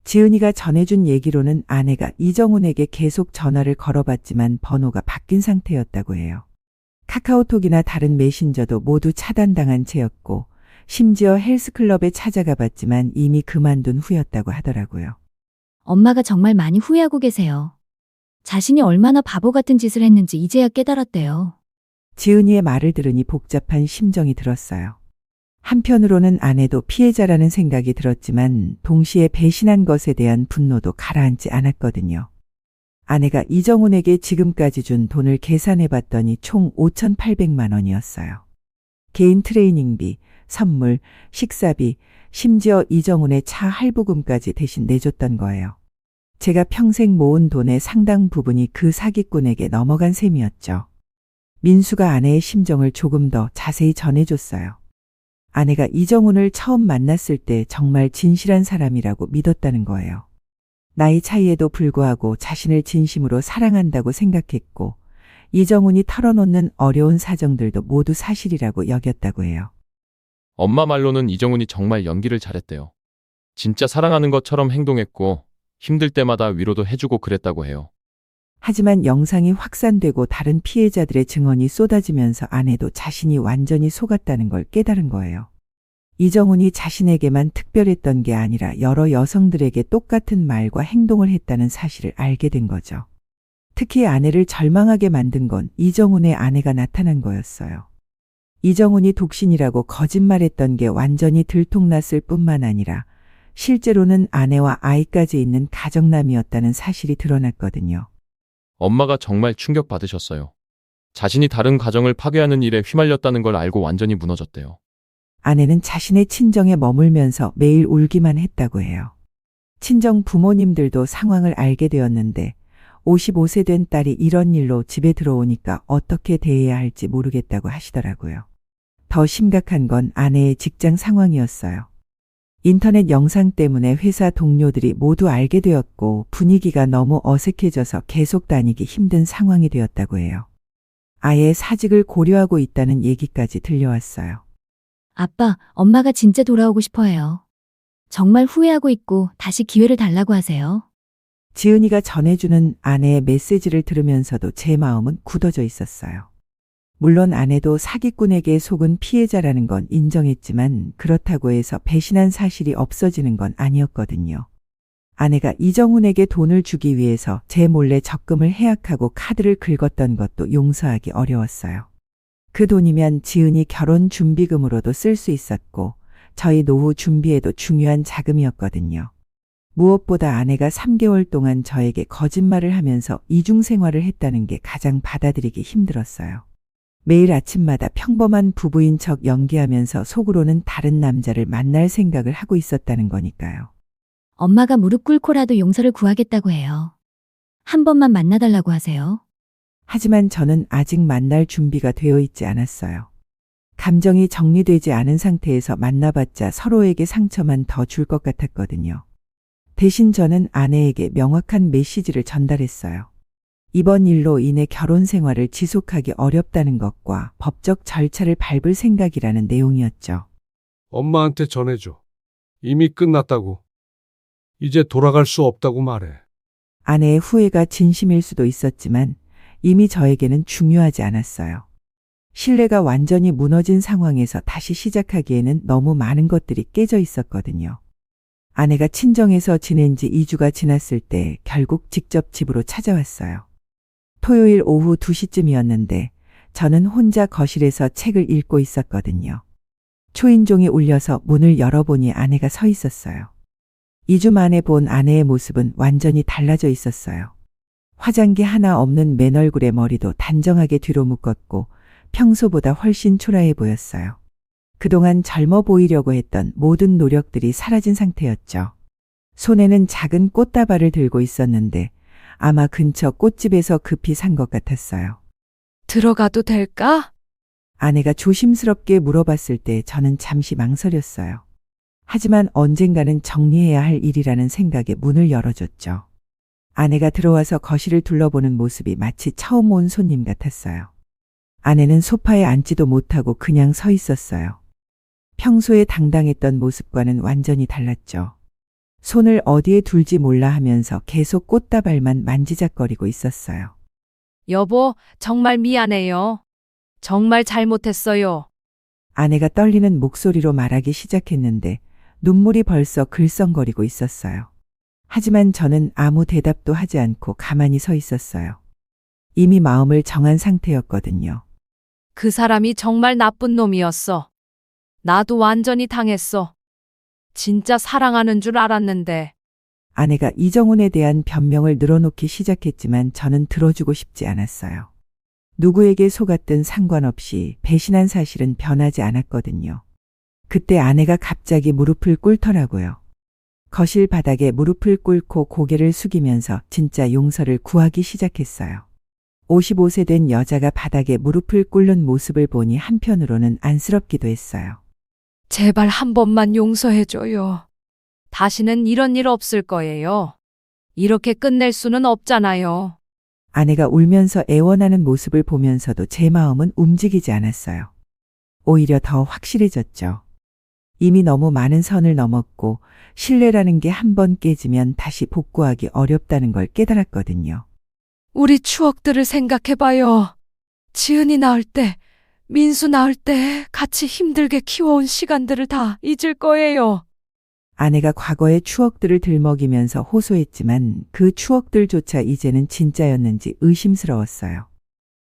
지은이가 전해준 얘기로는 아내가 이정훈에게 계속 전화를 걸어봤지만 번호가 바뀐 상태였다고 해요. 카카오톡이나 다른 메신저도 모두 차단당한 채였고 심지어 헬스클럽에 찾아가 봤지만 이미 그만둔 후였다고 하더라고요. 엄마가 정말 많이 후회하고 계세요. 자신이 얼마나 바보 같은 짓을 했는지 이제야 깨달았대요. 지은이의 말을 들으니 복잡한 심정이 들었어요. 한편으로는 아내도 피해자라는 생각이 들었지만 동시에 배신한 것에 대한 분노도 가라앉지 않았거든요. 아내가 이정훈에게 지금까지 준 돈을 계산해 봤더니 총 5,800만 원이었어요. 개인 트레이닝비, 선물, 식사비, 심지어 이정훈의 차 할부금까지 대신 내줬던 거예요. 제가 평생 모은 돈의 상당 부분이 그 사기꾼에게 넘어간 셈이었죠. 민수가 아내의 심정을 조금 더 자세히 전해줬어요. 아내가 이정훈을 처음 만났을 때 정말 진실한 사람이라고 믿었다는 거예요. 나이 차이에도 불구하고 자신을 진심으로 사랑한다고 생각했고 이정훈이 털어놓는 어려운 사정들도 모두 사실이라고 여겼다고 해요. 엄마 말로는 이정훈이 정말 연기를 잘했대요. 진짜 사랑하는 것처럼 행동했고 힘들 때마다 위로도 해주고 그랬다고 해요. 하지만 영상이 확산되고 다른 피해자들의 증언이 쏟아지면서 아내도 자신이 완전히 속았다는 걸 깨달은 거예요. 이정훈이 자신에게만 특별했던 게 아니라 여러 여성들에게 똑같은 말과 행동을 했다는 사실을 알게 된 거죠. 특히 아내를 절망하게 만든 건 이정훈의 아내가 나타난 거였어요. 이정훈이 독신이라고 거짓말했던 게 완전히 들통났을 뿐만 아니라 실제로는 아내와 아이까지 있는 가정남이었다는 사실이 드러났거든요. 엄마가 정말 충격받으셨어요. 자신이 다른 가정을 파괴하는 일에 휘말렸다는 걸 알고 완전히 무너졌대요. 아내는 자신의 친정에 머물면서 매일 울기만 했다고 해요. 친정 부모님들도 상황을 알게 되었는데 55세 된 딸이 이런 일로 집에 들어오니까 어떻게 대해야 할지 모르겠다고 하시더라고요. 더 심각한 건 아내의 직장 상황이었어요. 인터넷 영상 때문에 회사 동료들이 모두 알게 되었고 분위기가 너무 어색해져서 계속 다니기 힘든 상황이 되었다고 해요. 아예 사직을 고려하고 있다는 얘기까지 들려왔어요. 아빠, 엄마가 진짜 돌아오고 싶어 해요. 정말 후회하고 있고 다시 기회를 달라고 하세요. 지은이가 전해주는 아내의 메시지를 들으면서도 제 마음은 굳어져 있었어요. 물론 아내도 사기꾼에게 속은 피해자라는 건 인정했지만 그렇다고 해서 배신한 사실이 없어지는 건 아니었거든요. 아내가 이정훈에게 돈을 주기 위해서 제 몰래 적금을 해약하고 카드를 긁었던 것도 용서하기 어려웠어요. 그 돈이면 지은이 결혼 준비금으로도 쓸 수 있었고 저희 노후 준비에도 중요한 자금이었거든요. 무엇보다 아내가 3개월 동안 저에게 거짓말을 하면서 이중 생활을 했다는 게 가장 받아들이기 힘들었어요. 매일 아침마다 평범한 부부인 척 연기하면서 속으로는 다른 남자를 만날 생각을 하고 있었다는 거니까요. 엄마가 무릎 꿇고라도 용서를 구하겠다고 해요. 한 번만 만나달라고 하세요. 하지만 저는 아직 만날 준비가 되어 있지 않았어요. 감정이 정리되지 않은 상태에서 만나봤자 서로에게 상처만 더 줄 것 같았거든요. 대신 저는 아내에게 명확한 메시지를 전달했어요. 이번 일로 인해 결혼 생활을 지속하기 어렵다는 것과 법적 절차를 밟을 생각이라는 내용이었죠. 엄마한테 전해줘. 이미 끝났다고. 이제 돌아갈 수 없다고 말해. 아내의 후회가 진심일 수도 있었지만 이미 저에게는 중요하지 않았어요. 신뢰가 완전히 무너진 상황에서 다시 시작하기에는 너무 많은 것들이 깨져 있었거든요. 아내가 친정에서 지낸 지 2주가 지났을 때 결국 직접 집으로 찾아왔어요. 토요일 오후 2시쯤이었는데 저는 혼자 거실에서 책을 읽고 있었거든요. 초인종이 울려서 문을 열어보니 아내가 서 있었어요. 2주 만에 본 아내의 모습은 완전히 달라져 있었어요. 화장기 하나 없는 맨 얼굴의 머리도 단정하게 뒤로 묶었고 평소보다 훨씬 초라해 보였어요. 그동안 젊어 보이려고 했던 모든 노력들이 사라진 상태였죠. 손에는 작은 꽃다발을 들고 있었는데 아마 근처 꽃집에서 급히 산 것 같았어요. 들어가도 될까? 아내가 조심스럽게 물어봤을 때 저는 잠시 망설였어요. 하지만 언젠가는 정리해야 할 일이라는 생각에 문을 열어줬죠. 아내가 들어와서 거실을 둘러보는 모습이 마치 처음 온 손님 같았어요. 아내는 소파에 앉지도 못하고 그냥 서 있었어요. 평소에 당당했던 모습과는 완전히 달랐죠. 손을 어디에 둘지 몰라 하면서 계속 꽃다발만 만지작거리고 있었어요. 여보, 정말 미안해요. 정말 잘못했어요. 아내가 떨리는 목소리로 말하기 시작했는데 눈물이 벌써 글썽거리고 있었어요. 하지만 저는 아무 대답도 하지 않고 가만히 서 있었어요. 이미 마음을 정한 상태였거든요. 그 사람이 정말 나쁜 놈이었어. 나도 완전히 당했어. 진짜 사랑하는 줄 알았는데. 아내가 이정훈에 대한 변명을 늘어놓기 시작했지만 저는 들어주고 싶지 않았어요. 누구에게 속았든 상관없이 배신한 사실은 변하지 않았거든요. 그때 아내가 갑자기 무릎을 꿇더라고요. 거실 바닥에 무릎을 꿇고 고개를 숙이면서 진짜 용서를 구하기 시작했어요. 55세 된 여자가 바닥에 무릎을 꿇는 모습을 보니 한편으로는 안쓰럽기도 했어요. 제발 한 번만 용서해줘요. 다시는 이런 일 없을 거예요. 이렇게 끝낼 수는 없잖아요. 아내가 울면서 애원하는 모습을 보면서도 제 마음은 움직이지 않았어요. 오히려 더 확실해졌죠. 이미 너무 많은 선을 넘었고 신뢰라는 게 한 번 깨지면 다시 복구하기 어렵다는 걸 깨달았거든요. 우리 추억들을 생각해봐요. 지은이 낳을 때, 민수 낳을 때 같이 힘들게 키워온 시간들을 다 잊을 거예요. 아내가 과거의 추억들을 들먹이면서 호소했지만 그 추억들조차 이제는 진짜였는지 의심스러웠어요.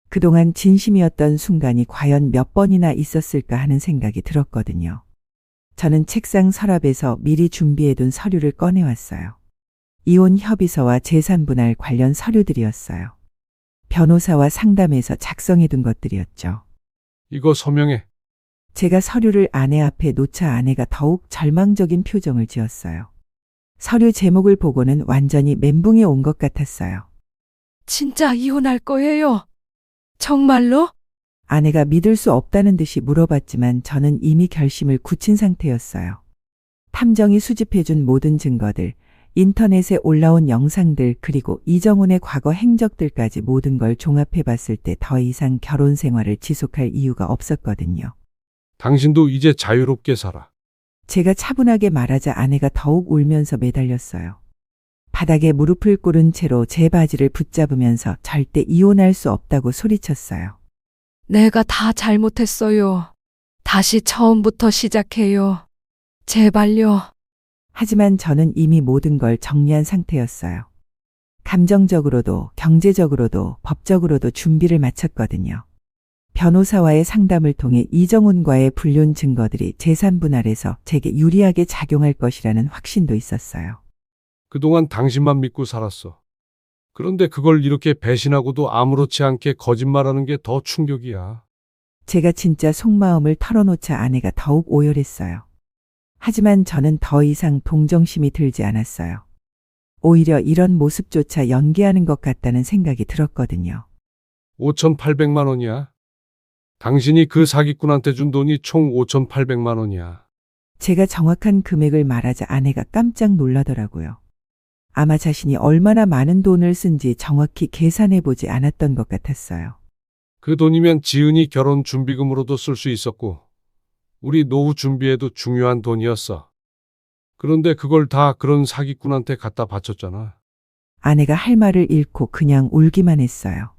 그동안 진심이었던 순간이 과연 몇 번이나 있었을까 하는 생각이 들었거든요. 저는 책상 서랍에서 미리 준비해둔 서류를 꺼내왔어요. 이혼 협의서와 재산분할 관련 서류들이었어요. 변호사와 상담해서 작성해둔 것들이었죠. 이거 서명해. 제가 서류를 아내 앞에 놓자 아내가 더욱 절망적인 표정을 지었어요. 서류 제목을 보고는 완전히 멘붕이 온 것 같았어요. 진짜 이혼할 거예요. 정말로? 아내가 믿을 수 없다는 듯이 물어봤지만 저는 이미 결심을 굳힌 상태였어요. 탐정이 수집해준 모든 증거들, 인터넷에 올라온 영상들 그리고 이정훈의 과거 행적들까지 모든 걸 종합해봤을 때 더 이상 결혼 생활을 지속할 이유가 없었거든요. 당신도 이제 자유롭게 살아. 제가 차분하게 말하자 아내가 더욱 울면서 매달렸어요. 바닥에 무릎을 꿇은 채로 제 바지를 붙잡으면서 절대 이혼할 수 없다고 소리쳤어요. 내가 다 잘못했어요. 다시 처음부터 시작해요. 제발요. 하지만 저는 이미 모든 걸 정리한 상태였어요. 감정적으로도 경제적으로도 법적으로도 준비를 마쳤거든요. 변호사와의 상담을 통해 이정훈과의 불륜 증거들이 재산 분할에서 제게 유리하게 작용할 것이라는 확신도 있었어요. 그동안 당신만 믿고 살았어. 그런데 그걸 이렇게 배신하고도 아무렇지 않게 거짓말하는 게 더 충격이야. 제가 진짜 속마음을 털어놓자 아내가 더욱 오열했어요. 하지만 저는 더 이상 동정심이 들지 않았어요. 오히려 이런 모습조차 연기하는 것 같다는 생각이 들었거든요. 5,800만 원이야. 당신이 그 사기꾼한테 준 돈이 총 5,800만 원이야. 제가 정확한 금액을 말하자 아내가 깜짝 놀라더라고요. 아마 자신이 얼마나 많은 돈을 쓴지 정확히 계산해보지 않았던 것 같았어요. 그 돈이면 지은이 결혼 준비금으로도 쓸 수 있었고 우리 노후 준비에도 중요한 돈이었어. 그런데 그걸 다 그런 사기꾼한테 갖다 바쳤잖아. 아내가 할 말을 잃고 그냥 울기만 했어요.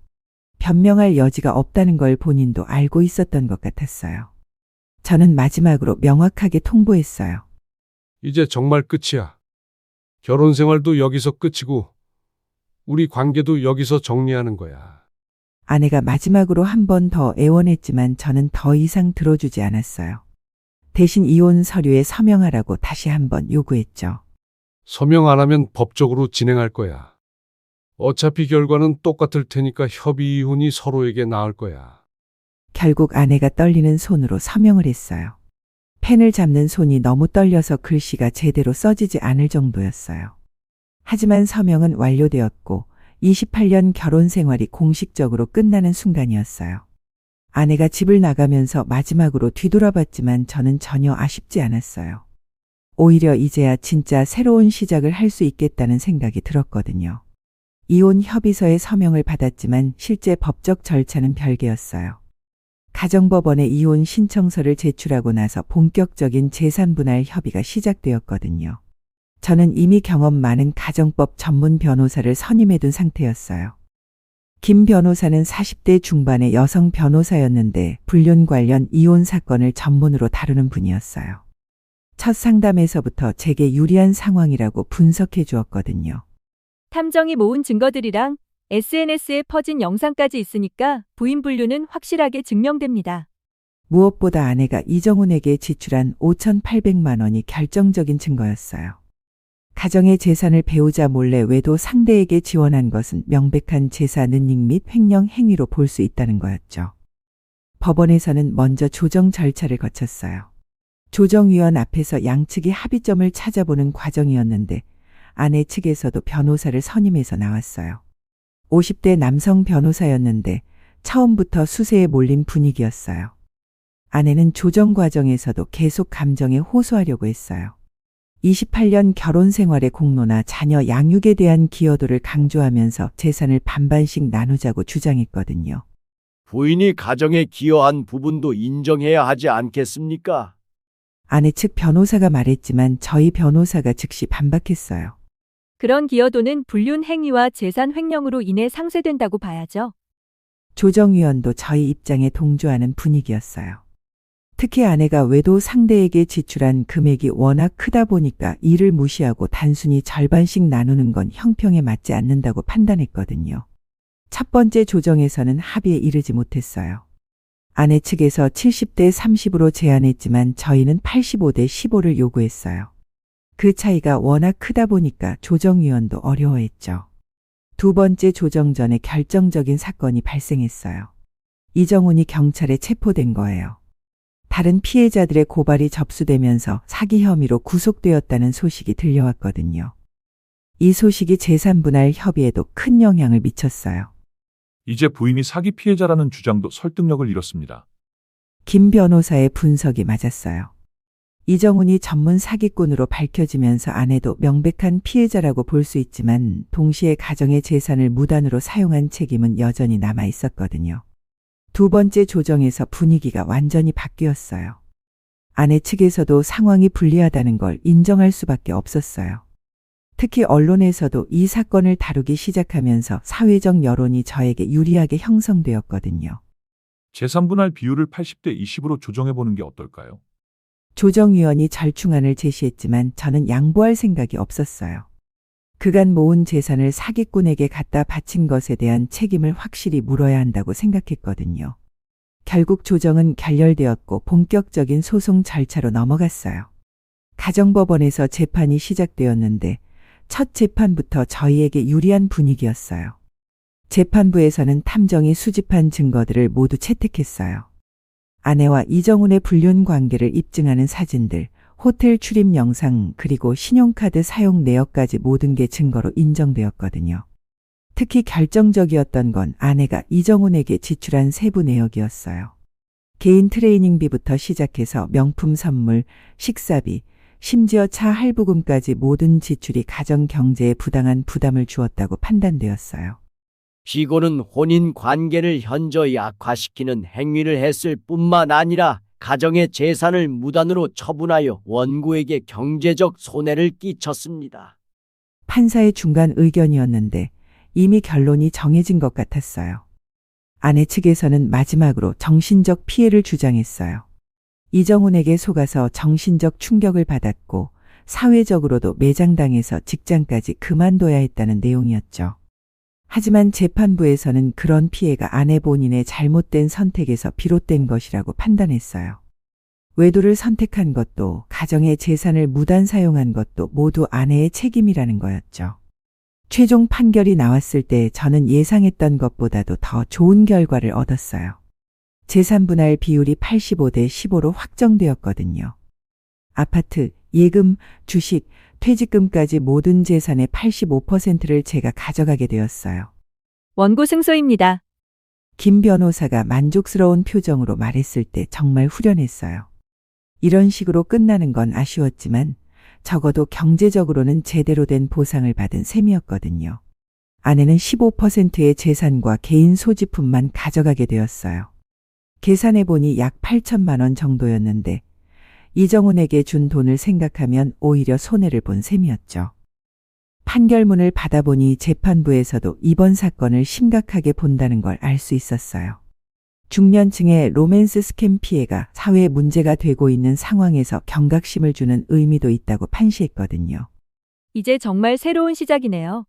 변명할 여지가 없다는 걸 본인도 알고 있었던 것 같았어요. 저는 마지막으로 명확하게 통보했어요. 이제 정말 끝이야. 결혼 생활도 여기서 끝이고, 우리 관계도 여기서 정리하는 거야. 아내가 마지막으로 한 번 더 애원했지만 저는 더 이상 들어주지 않았어요. 대신 이혼 서류에 서명하라고 다시 한번 요구했죠. 서명 안 하면 법적으로 진행할 거야. 어차피 결과는 똑같을 테니까 협의 이혼이 서로에게 나을 거야. 결국 아내가 떨리는 손으로 서명을 했어요. 펜을 잡는 손이 너무 떨려서 글씨가 제대로 써지지 않을 정도였어요. 하지만 서명은 완료되었고 28년 결혼 생활이 공식적으로 끝나는 순간이었어요. 아내가 집을 나가면서 마지막으로 뒤돌아봤지만 저는 전혀 아쉽지 않았어요. 오히려 이제야 진짜 새로운 시작을 할 수 있겠다는 생각이 들었거든요. 이혼 협의서에 서명을 받았지만 실제 법적 절차는 별개였어요. 가정법원에 이혼 신청서를 제출하고 나서 본격적인 재산분할 협의가 시작되었거든요. 저는 이미 경험 많은 가정법 전문 변호사를 선임해둔 상태였어요. 김 변호사는 40대 중반의 여성 변호사였는데 불륜 관련 이혼 사건을 전문으로 다루는 분이었어요. 첫 상담에서부터 제게 유리한 상황이라고 분석해 주었거든요. 탐정이 모은 증거들이랑 SNS에 퍼진 영상까지 있으니까 부인 분류는 확실하게 증명됩니다. 무엇보다 아내가 이정훈에게 지출한 5,800만 원이 결정적인 증거였어요. 가정의 재산을 배우자 몰래 외도 상대에게 지원한 것은 명백한 제사 능익 및 횡령 행위로 볼 수 있다는 거였죠. 법원에서는 먼저 조정 절차를 거쳤어요. 조정위원 앞에서 양측이 합의점을 찾아보는 과정이었는데 아내 측에서도 변호사를 선임해서 나왔어요. 50대 남성 변호사였는데 처음부터 수세에 몰린 분위기였어요. 아내는 조정 과정에서도 계속 감정에 호소하려고 했어요. 28년 결혼 생활의 공로나 자녀 양육에 대한 기여도를 강조하면서 재산을 반반씩 나누자고 주장했거든요. 부인이 가정에 기여한 부분도 인정해야 하지 않겠습니까? 아내 측 변호사가 말했지만 저희 변호사가 즉시 반박했어요. 그런 기여도는 불륜 행위와 재산 횡령으로 인해 상쇄된다고 봐야죠. 조정위원도 저희 입장에 동조하는 분위기였어요. 특히 아내가 외도 상대에게 지출한 금액이 워낙 크다 보니까 이를 무시하고 단순히 절반씩 나누는 건 형평에 맞지 않는다고 판단했거든요. 첫 번째 조정에서는 합의에 이르지 못했어요. 아내 측에서 70대 30으로 제안했지만 저희는 85대 15를 요구했어요. 그 차이가 워낙 크다 보니까 조정위원도 어려워했죠. 두 번째 조정 전에 결정적인 사건이 발생했어요. 이정훈이 경찰에 체포된 거예요. 다른 피해자들의 고발이 접수되면서 사기 혐의로 구속되었다는 소식이 들려왔거든요. 이 소식이 재산분할 협의에도 큰 영향을 미쳤어요. 이제 부인이 사기 피해자라는 주장도 설득력을 잃었습니다. 김 변호사의 분석이 맞았어요. 이정훈이 전문 사기꾼으로 밝혀지면서 아내도 명백한 피해자라고 볼 수 있지만 동시에 가정의 재산을 무단으로 사용한 책임은 여전히 남아 있었거든요. 두 번째 조정에서 분위기가 완전히 바뀌었어요. 아내 측에서도 상황이 불리하다는 걸 인정할 수밖에 없었어요. 특히 언론에서도 이 사건을 다루기 시작하면서 사회적 여론이 저에게 유리하게 형성되었거든요. 재산분할 비율을 80대 20으로 조정해보는 게 어떨까요? 조정위원이 절충안을 제시했지만 저는 양보할 생각이 없었어요. 그간 모은 재산을 사기꾼에게 갖다 바친 것에 대한 책임을 확실히 물어야 한다고 생각했거든요. 결국 조정은 결렬되었고 본격적인 소송 절차로 넘어갔어요. 가정법원에서 재판이 시작되었는데 첫 재판부터 저희에게 유리한 분위기였어요. 재판부에서는 탐정이 수집한 증거들을 모두 채택했어요. 아내와 이정훈의 불륜 관계를 입증하는 사진들, 호텔 출입 영상, 그리고 신용카드 사용 내역까지 모든 게 증거로 인정되었거든요. 특히 결정적이었던 건 아내가 이정훈에게 지출한 세부 내역이었어요. 개인 트레이닝비부터 시작해서 명품 선물, 식사비, 심지어 차 할부금까지 모든 지출이 가정 경제에 부당한 부담을 주었다고 판단되었어요. 피고는 혼인 관계를 현저히 악화시키는 행위를 했을 뿐만 아니라 가정의 재산을 무단으로 처분하여 원고에게 경제적 손해를 끼쳤습니다. 판사의 중간 의견이었는데 이미 결론이 정해진 것 같았어요. 아내 측에서는 마지막으로 정신적 피해를 주장했어요. 이정훈에게 속아서 정신적 충격을 받았고 사회적으로도 매장당해서 직장까지 그만둬야 했다는 내용이었죠. 하지만 재판부에서는 그런 피해가 아내 본인의 잘못된 선택에서 비롯된 것이라고 판단했어요. 외도를 선택한 것도 가정의 재산을 무단 사용한 것도 모두 아내의 책임이라는 거였죠. 최종 판결이 나왔을 때 저는 예상했던 것보다도 더 좋은 결과를 얻었어요. 재산 분할 비율이 85대 15로 확정되었거든요. 아파트, 예금, 주식, 퇴직금까지 모든 재산의 85%를 제가 가져가게 되었어요. 원고 승소입니다. 김 변호사가 만족스러운 표정으로 말했을 때 정말 후련했어요. 이런 식으로 끝나는 건 아쉬웠지만 적어도 경제적으로는 제대로 된 보상을 받은 셈이었거든요. 아내는 15%의 재산과 개인 소지품만 가져가게 되었어요. 계산해보니 약 8천만 원 정도였는데 이정훈에게 준 돈을 생각하면 오히려 손해를 본 셈이었죠. 판결문을 받아보니 재판부에서도 이번 사건을 심각하게 본다는 걸 알 수 있었어요. 중년층의 로맨스 스캠 피해가 사회에 문제가 되고 있는 상황에서 경각심을 주는 의미도 있다고 판시했거든요. 이제 정말 새로운 시작이네요.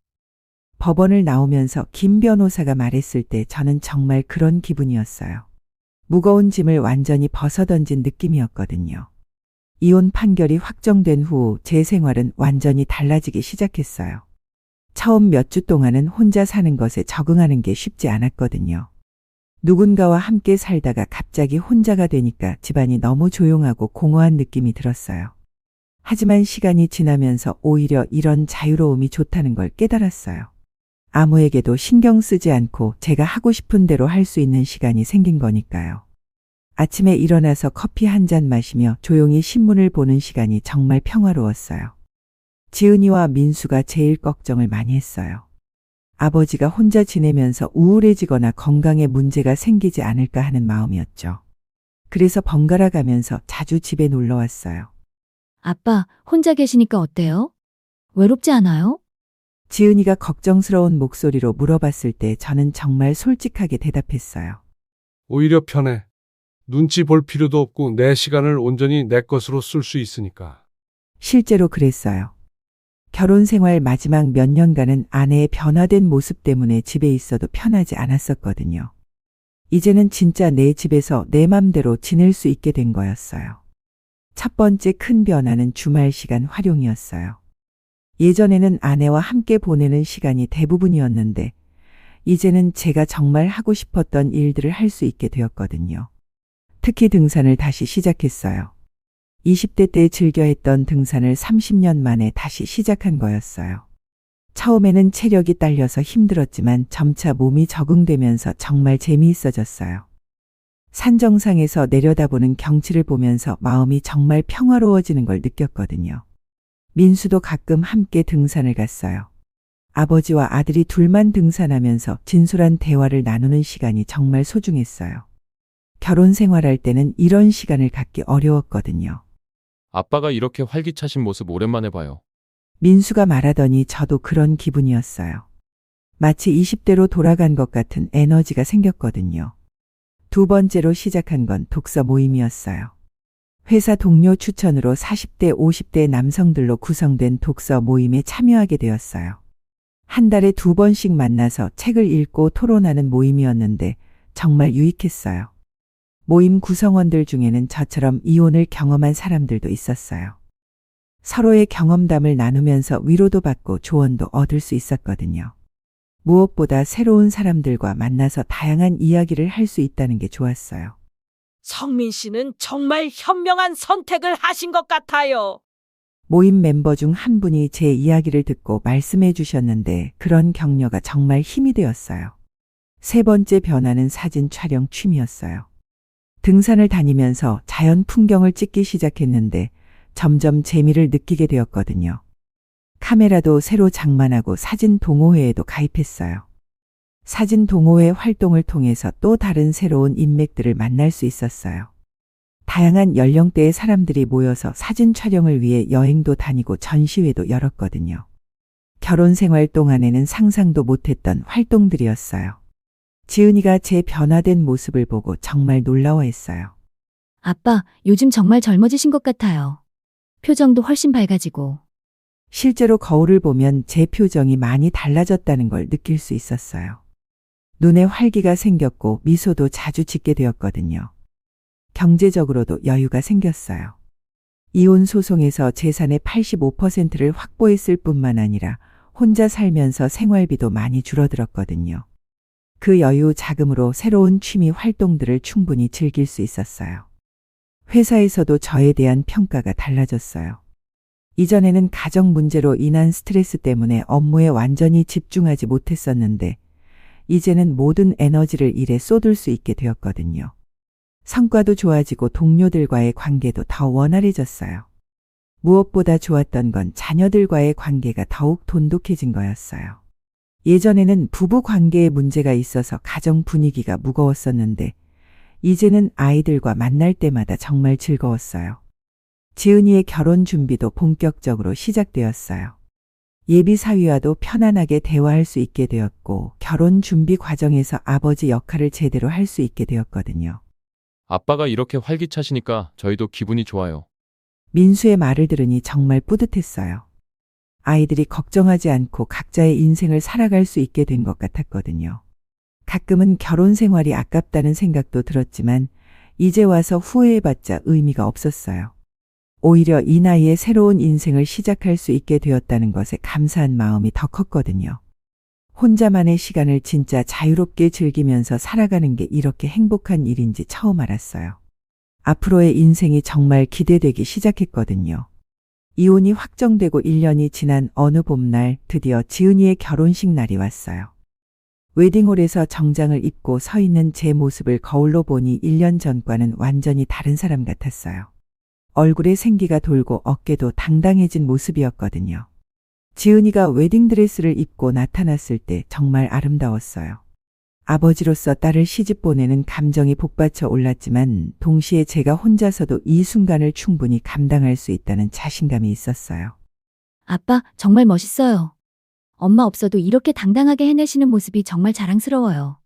법원을 나오면서 김 변호사가 말했을 때 저는 정말 그런 기분이었어요. 무거운 짐을 완전히 벗어던진 느낌이었거든요. 이혼 판결이 확정된 후 제 생활은 완전히 달라지기 시작했어요. 처음 몇 주 동안은 혼자 사는 것에 적응하는 게 쉽지 않았거든요. 누군가와 함께 살다가 갑자기 혼자가 되니까 집안이 너무 조용하고 공허한 느낌이 들었어요. 하지만 시간이 지나면서 오히려 이런 자유로움이 좋다는 걸 깨달았어요. 아무에게도 신경 쓰지 않고 제가 하고 싶은 대로 할 수 있는 시간이 생긴 거니까요. 아침에 일어나서 커피 한 잔 마시며 조용히 신문을 보는 시간이 정말 평화로웠어요. 지은이와 민수가 제일 걱정을 많이 했어요. 아버지가 혼자 지내면서 우울해지거나 건강에 문제가 생기지 않을까 하는 마음이었죠. 그래서 번갈아 가면서 자주 집에 놀러 왔어요. 아빠, 혼자 계시니까 어때요? 외롭지 않아요? 지은이가 걱정스러운 목소리로 물어봤을 때 저는 정말 솔직하게 대답했어요. 오히려 편해. 눈치 볼 필요도 없고 내 시간을 온전히 내 것으로 쓸 수 있으니까. 실제로 그랬어요. 결혼 생활 마지막 몇 년간은 아내의 변화된 모습 때문에 집에 있어도 편하지 않았었거든요. 이제는 진짜 내 집에서 내 맘대로 지낼 수 있게 된 거였어요. 첫 번째 큰 변화는 주말 시간 활용이었어요. 예전에는 아내와 함께 보내는 시간이 대부분이었는데 이제는 제가 정말 하고 싶었던 일들을 할 수 있게 되었거든요. 특히 등산을 다시 시작했어요. 20대 때 즐겨 했던 등산을 30년 만에 다시 시작한 거였어요. 처음에는 체력이 딸려서 힘들었지만 점차 몸이 적응되면서 정말 재미있어졌어요. 산 정상에서 내려다보는 경치를 보면서 마음이 정말 평화로워지는 걸 느꼈거든요. 민수도 가끔 함께 등산을 갔어요. 아버지와 아들이 둘만 등산하면서 진솔한 대화를 나누는 시간이 정말 소중했어요. 결혼 생활할 때는 이런 시간을 갖기 어려웠거든요. 아빠가 이렇게 활기차신 모습 오랜만에 봐요. 민수가 말하더니 저도 그런 기분이었어요. 마치 20대로 돌아간 것 같은 에너지가 생겼거든요. 두 번째로 시작한 건 독서 모임이었어요. 회사 동료 추천으로 40대, 50대 남성들로 구성된 독서 모임에 참여하게 되었어요. 한 달에 2번씩 만나서 책을 읽고 토론하는 모임이었는데 정말 유익했어요. 모임 구성원들 중에는 저처럼 이혼을 경험한 사람들도 있었어요. 서로의 경험담을 나누면서 위로도 받고 조언도 얻을 수 있었거든요. 무엇보다 새로운 사람들과 만나서 다양한 이야기를 할 수 있다는 게 좋았어요. 성민 씨는 정말 현명한 선택을 하신 것 같아요. 모임 멤버 중 한 분이 제 이야기를 듣고 말씀해 주셨는데 그런 격려가 정말 힘이 되었어요. 세 번째 변화는 사진 촬영 취미였어요. 등산을 다니면서 자연 풍경을 찍기 시작했는데 점점 재미를 느끼게 되었거든요. 카메라도 새로 장만하고 사진 동호회에도 가입했어요. 사진 동호회 활동을 통해서 또 다른 새로운 인맥들을 만날 수 있었어요. 다양한 연령대의 사람들이 모여서 사진 촬영을 위해 여행도 다니고 전시회도 열었거든요. 결혼 생활 동안에는 상상도 못했던 활동들이었어요. 지은이가 제 변화된 모습을 보고 정말 놀라워했어요. 아빠, 요즘 정말 젊어지신 것 같아요. 표정도 훨씬 밝아지고. 실제로 거울을 보면 제 표정이 많이 달라졌다는 걸 느낄 수 있었어요. 눈에 활기가 생겼고 미소도 자주 짓게 되었거든요. 경제적으로도 여유가 생겼어요. 이혼 소송에서 재산의 85%를 확보했을 뿐만 아니라 혼자 살면서 생활비도 많이 줄어들었거든요. 그 여유 자금으로 새로운 취미 활동들을 충분히 즐길 수 있었어요. 회사에서도 저에 대한 평가가 달라졌어요. 이전에는 가정 문제로 인한 스트레스 때문에 업무에 완전히 집중하지 못했었는데 이제는 모든 에너지를 일에 쏟을 수 있게 되었거든요. 성과도 좋아지고 동료들과의 관계도 더 원활해졌어요. 무엇보다 좋았던 건 자녀들과의 관계가 더욱 돈독해진 거였어요. 예전에는 부부 관계에 문제가 있어서 가정 분위기가 무거웠었는데 이제는 아이들과 만날 때마다 정말 즐거웠어요. 지은이의 결혼 준비도 본격적으로 시작되었어요. 예비 사위와도 편안하게 대화할 수 있게 되었고 결혼 준비 과정에서 아버지 역할을 제대로 할 수 있게 되었거든요. 아빠가 이렇게 활기차시니까 저희도 기분이 좋아요. 민수의 말을 들으니 정말 뿌듯했어요. 아이들이 걱정하지 않고 각자의 인생을 살아갈 수 있게 된 것 같았거든요. 가끔은 결혼 생활이 아깝다는 생각도 들었지만 이제 와서 후회해봤자 의미가 없었어요. 오히려 이 나이에 새로운 인생을 시작할 수 있게 되었다는 것에 감사한 마음이 더 컸거든요. 혼자만의 시간을 진짜 자유롭게 즐기면서 살아가는 게 이렇게 행복한 일인지 처음 알았어요. 앞으로의 인생이 정말 기대되기 시작했거든요. 이혼이 확정되고 1년이 지난 어느 봄날 드디어 지은이의 결혼식 날이 왔어요. 웨딩홀에서 정장을 입고 서 있는 제 모습을 거울로 보니 1년 전과는 완전히 다른 사람 같았어요. 얼굴에 생기가 돌고 어깨도 당당해진 모습이었거든요. 지은이가 웨딩드레스를 입고 나타났을 때 정말 아름다웠어요. 아버지로서 딸을 시집 보내는 감정이 복받쳐 올랐지만 동시에 제가 혼자서도 이 순간을 충분히 감당할 수 있다는 자신감이 있었어요. 아빠, 정말 멋있어요. 엄마 없어도 이렇게 당당하게 해내시는 모습이 정말 자랑스러워요.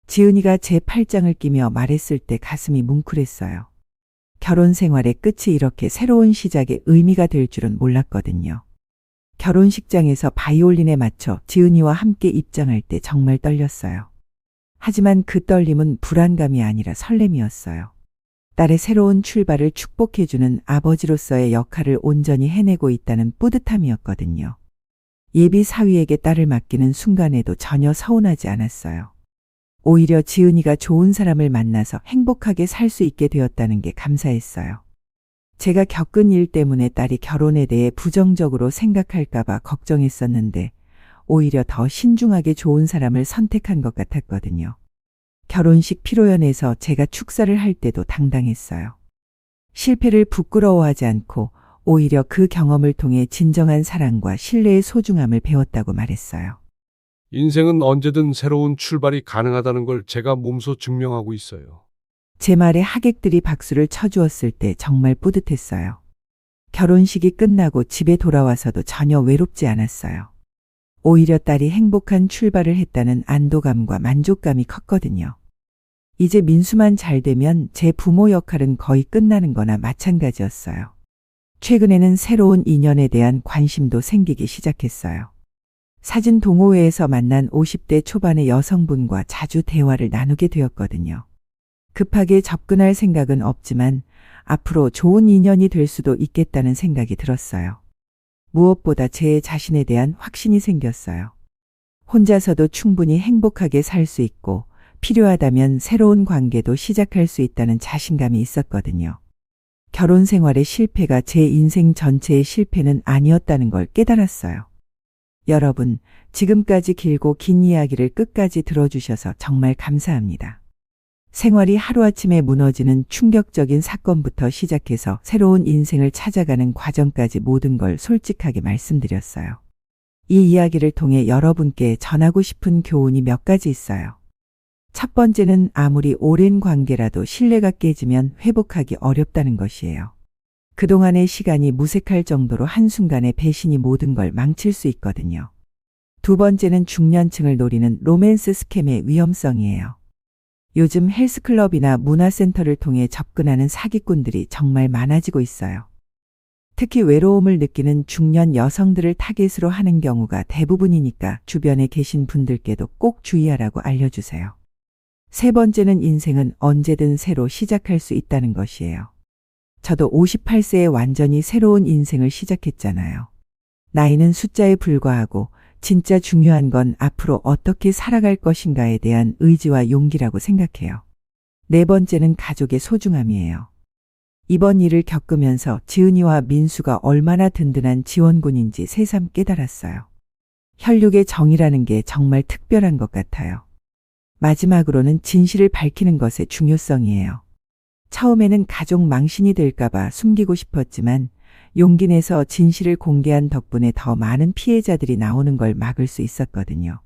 지은이가 제 팔짱을 끼며 말했을 때 가슴이 뭉클했어요. 결혼 생활의 끝이 이렇게 새로운 시작의 의미가 될 줄은 몰랐거든요. 결혼식장에서 바이올린에 맞춰 지은이와 함께 입장할 때 정말 떨렸어요. 하지만 그 떨림은 불안감이 아니라 설렘이었어요. 딸의 새로운 출발을 축복해주는 아버지로서의 역할을 온전히 해내고 있다는 뿌듯함이었거든요. 예비 사위에게 딸을 맡기는 순간에도 전혀 서운하지 않았어요. 오히려 지은이가 좋은 사람을 만나서 행복하게 살 수 있게 되었다는 게 감사했어요. 제가 겪은 일 때문에 딸이 결혼에 대해 부정적으로 생각할까봐 걱정했었는데 오히려 더 신중하게 좋은 사람을 선택한 것 같았거든요. 결혼식 피로연에서 제가 축사를 할 때도 당당했어요. 실패를 부끄러워하지 않고 오히려 그 경험을 통해 진정한 사랑과 신뢰의 소중함을 배웠다고 말했어요. 인생은 언제든 새로운 출발이 가능하다는 걸 제가 몸소 증명하고 있어요. 제 말에 하객들이 박수를 쳐주었을 때 정말 뿌듯했어요. 결혼식이 끝나고 집에 돌아와서도 전혀 외롭지 않았어요. 오히려 딸이 행복한 출발을 했다는 안도감과 만족감이 컸거든요. 이제 민수만 잘 되면 제 부모 역할은 거의 끝나는 거나 마찬가지였어요. 최근에는 새로운 인연에 대한 관심도 생기기 시작했어요. 사진 동호회에서 만난 50대 초반의 여성분과 자주 대화를 나누게 되었거든요. 급하게 접근할 생각은 없지만 앞으로 좋은 인연이 될 수도 있겠다는 생각이 들었어요. 무엇보다 제 자신에 대한 확신이 생겼어요. 혼자서도 충분히 행복하게 살 수 있고 필요하다면 새로운 관계도 시작할 수 있다는 자신감이 있었거든요. 결혼 생활의 실패가 제 인생 전체의 실패는 아니었다는 걸 깨달았어요. 여러분, 지금까지 길고 긴 이야기를 끝까지 들어주셔서 정말 감사합니다. 생활이 하루아침에 무너지는 충격적인 사건부터 시작해서 새로운 인생을 찾아가는 과정까지 모든 걸 솔직하게 말씀드렸어요. 이 이야기를 통해 여러분께 전하고 싶은 교훈이 몇 가지 있어요. 첫 번째는 아무리 오랜 관계라도 신뢰가 깨지면 회복하기 어렵다는 것이에요. 그동안의 시간이 무색할 정도로 한순간에 배신이 모든 걸 망칠 수 있거든요. 두 번째는 중년층을 노리는 로맨스 스캠의 위험성이에요. 요즘 헬스클럽이나 문화센터를 통해 접근하는 사기꾼들이 정말 많아지고 있어요. 특히 외로움을 느끼는 중년 여성들을 타겟으로 하는 경우가 대부분이니까 주변에 계신 분들께도 꼭 주의하라고 알려주세요. 세 번째는 인생은 언제든 새로 시작할 수 있다는 것이에요. 저도 58세에 완전히 새로운 인생을 시작했잖아요. 나이는 숫자에 불과하고 진짜 중요한 건 앞으로 어떻게 살아갈 것인가에 대한 의지와 용기라고 생각해요. 네 번째는 가족의 소중함이에요. 이번 일을 겪으면서 지은이와 민수가 얼마나 든든한 지원군인지 새삼 깨달았어요. 혈육의 정이라는 게 정말 특별한 것 같아요. 마지막으로는 진실을 밝히는 것의 중요성이에요. 처음에는 가족 망신이 될까봐 숨기고 싶었지만 용기 내서 진실을 공개한 덕분에 더 많은 피해자들이 나오는 걸 막을 수 있었거든요.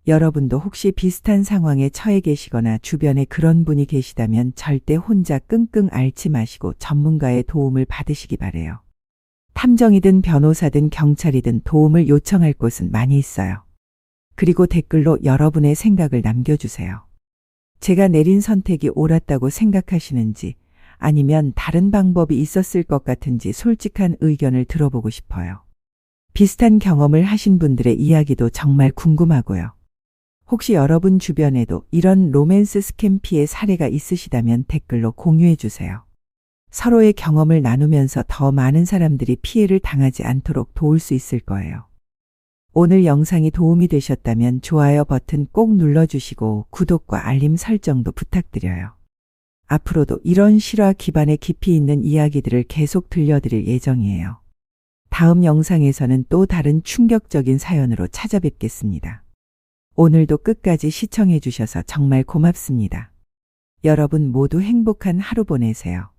여러분도 혹시 비슷한 상황에 처해 계시거나 주변에 그런 분이 계시다면 절대 혼자 끙끙 앓지 마시고 전문가의 도움을 받으시기 바래요. 탐정이든 변호사든 경찰이든 도움을 요청할 곳은 많이 있어요. 그리고 댓글로 여러분의 생각을 남겨주세요. 제가 내린 선택이 옳았다고 생각하시는지 아니면 다른 방법이 있었을 것 같은지 솔직한 의견을 들어보고 싶어요. 비슷한 경험을 하신 분들의 이야기도 정말 궁금하고요. 혹시 여러분 주변에도 이런 로맨스 스캠 피해 사례가 있으시다면 댓글로 공유해 주세요. 서로의 경험을 나누면서 더 많은 사람들이 피해를 당하지 않도록 도울 수 있을 거예요. 오늘 영상이 도움이 되셨다면 좋아요 버튼 꼭 눌러주시고 구독과 알림 설정도 부탁드려요. 앞으로도 이런 실화 기반의 깊이 있는 이야기들을 계속 들려드릴 예정이에요. 다음 영상에서는 또 다른 충격적인 사연으로 찾아뵙겠습니다. 오늘도 끝까지 시청해 주셔서 정말 고맙습니다. 여러분 모두 행복한 하루 보내세요.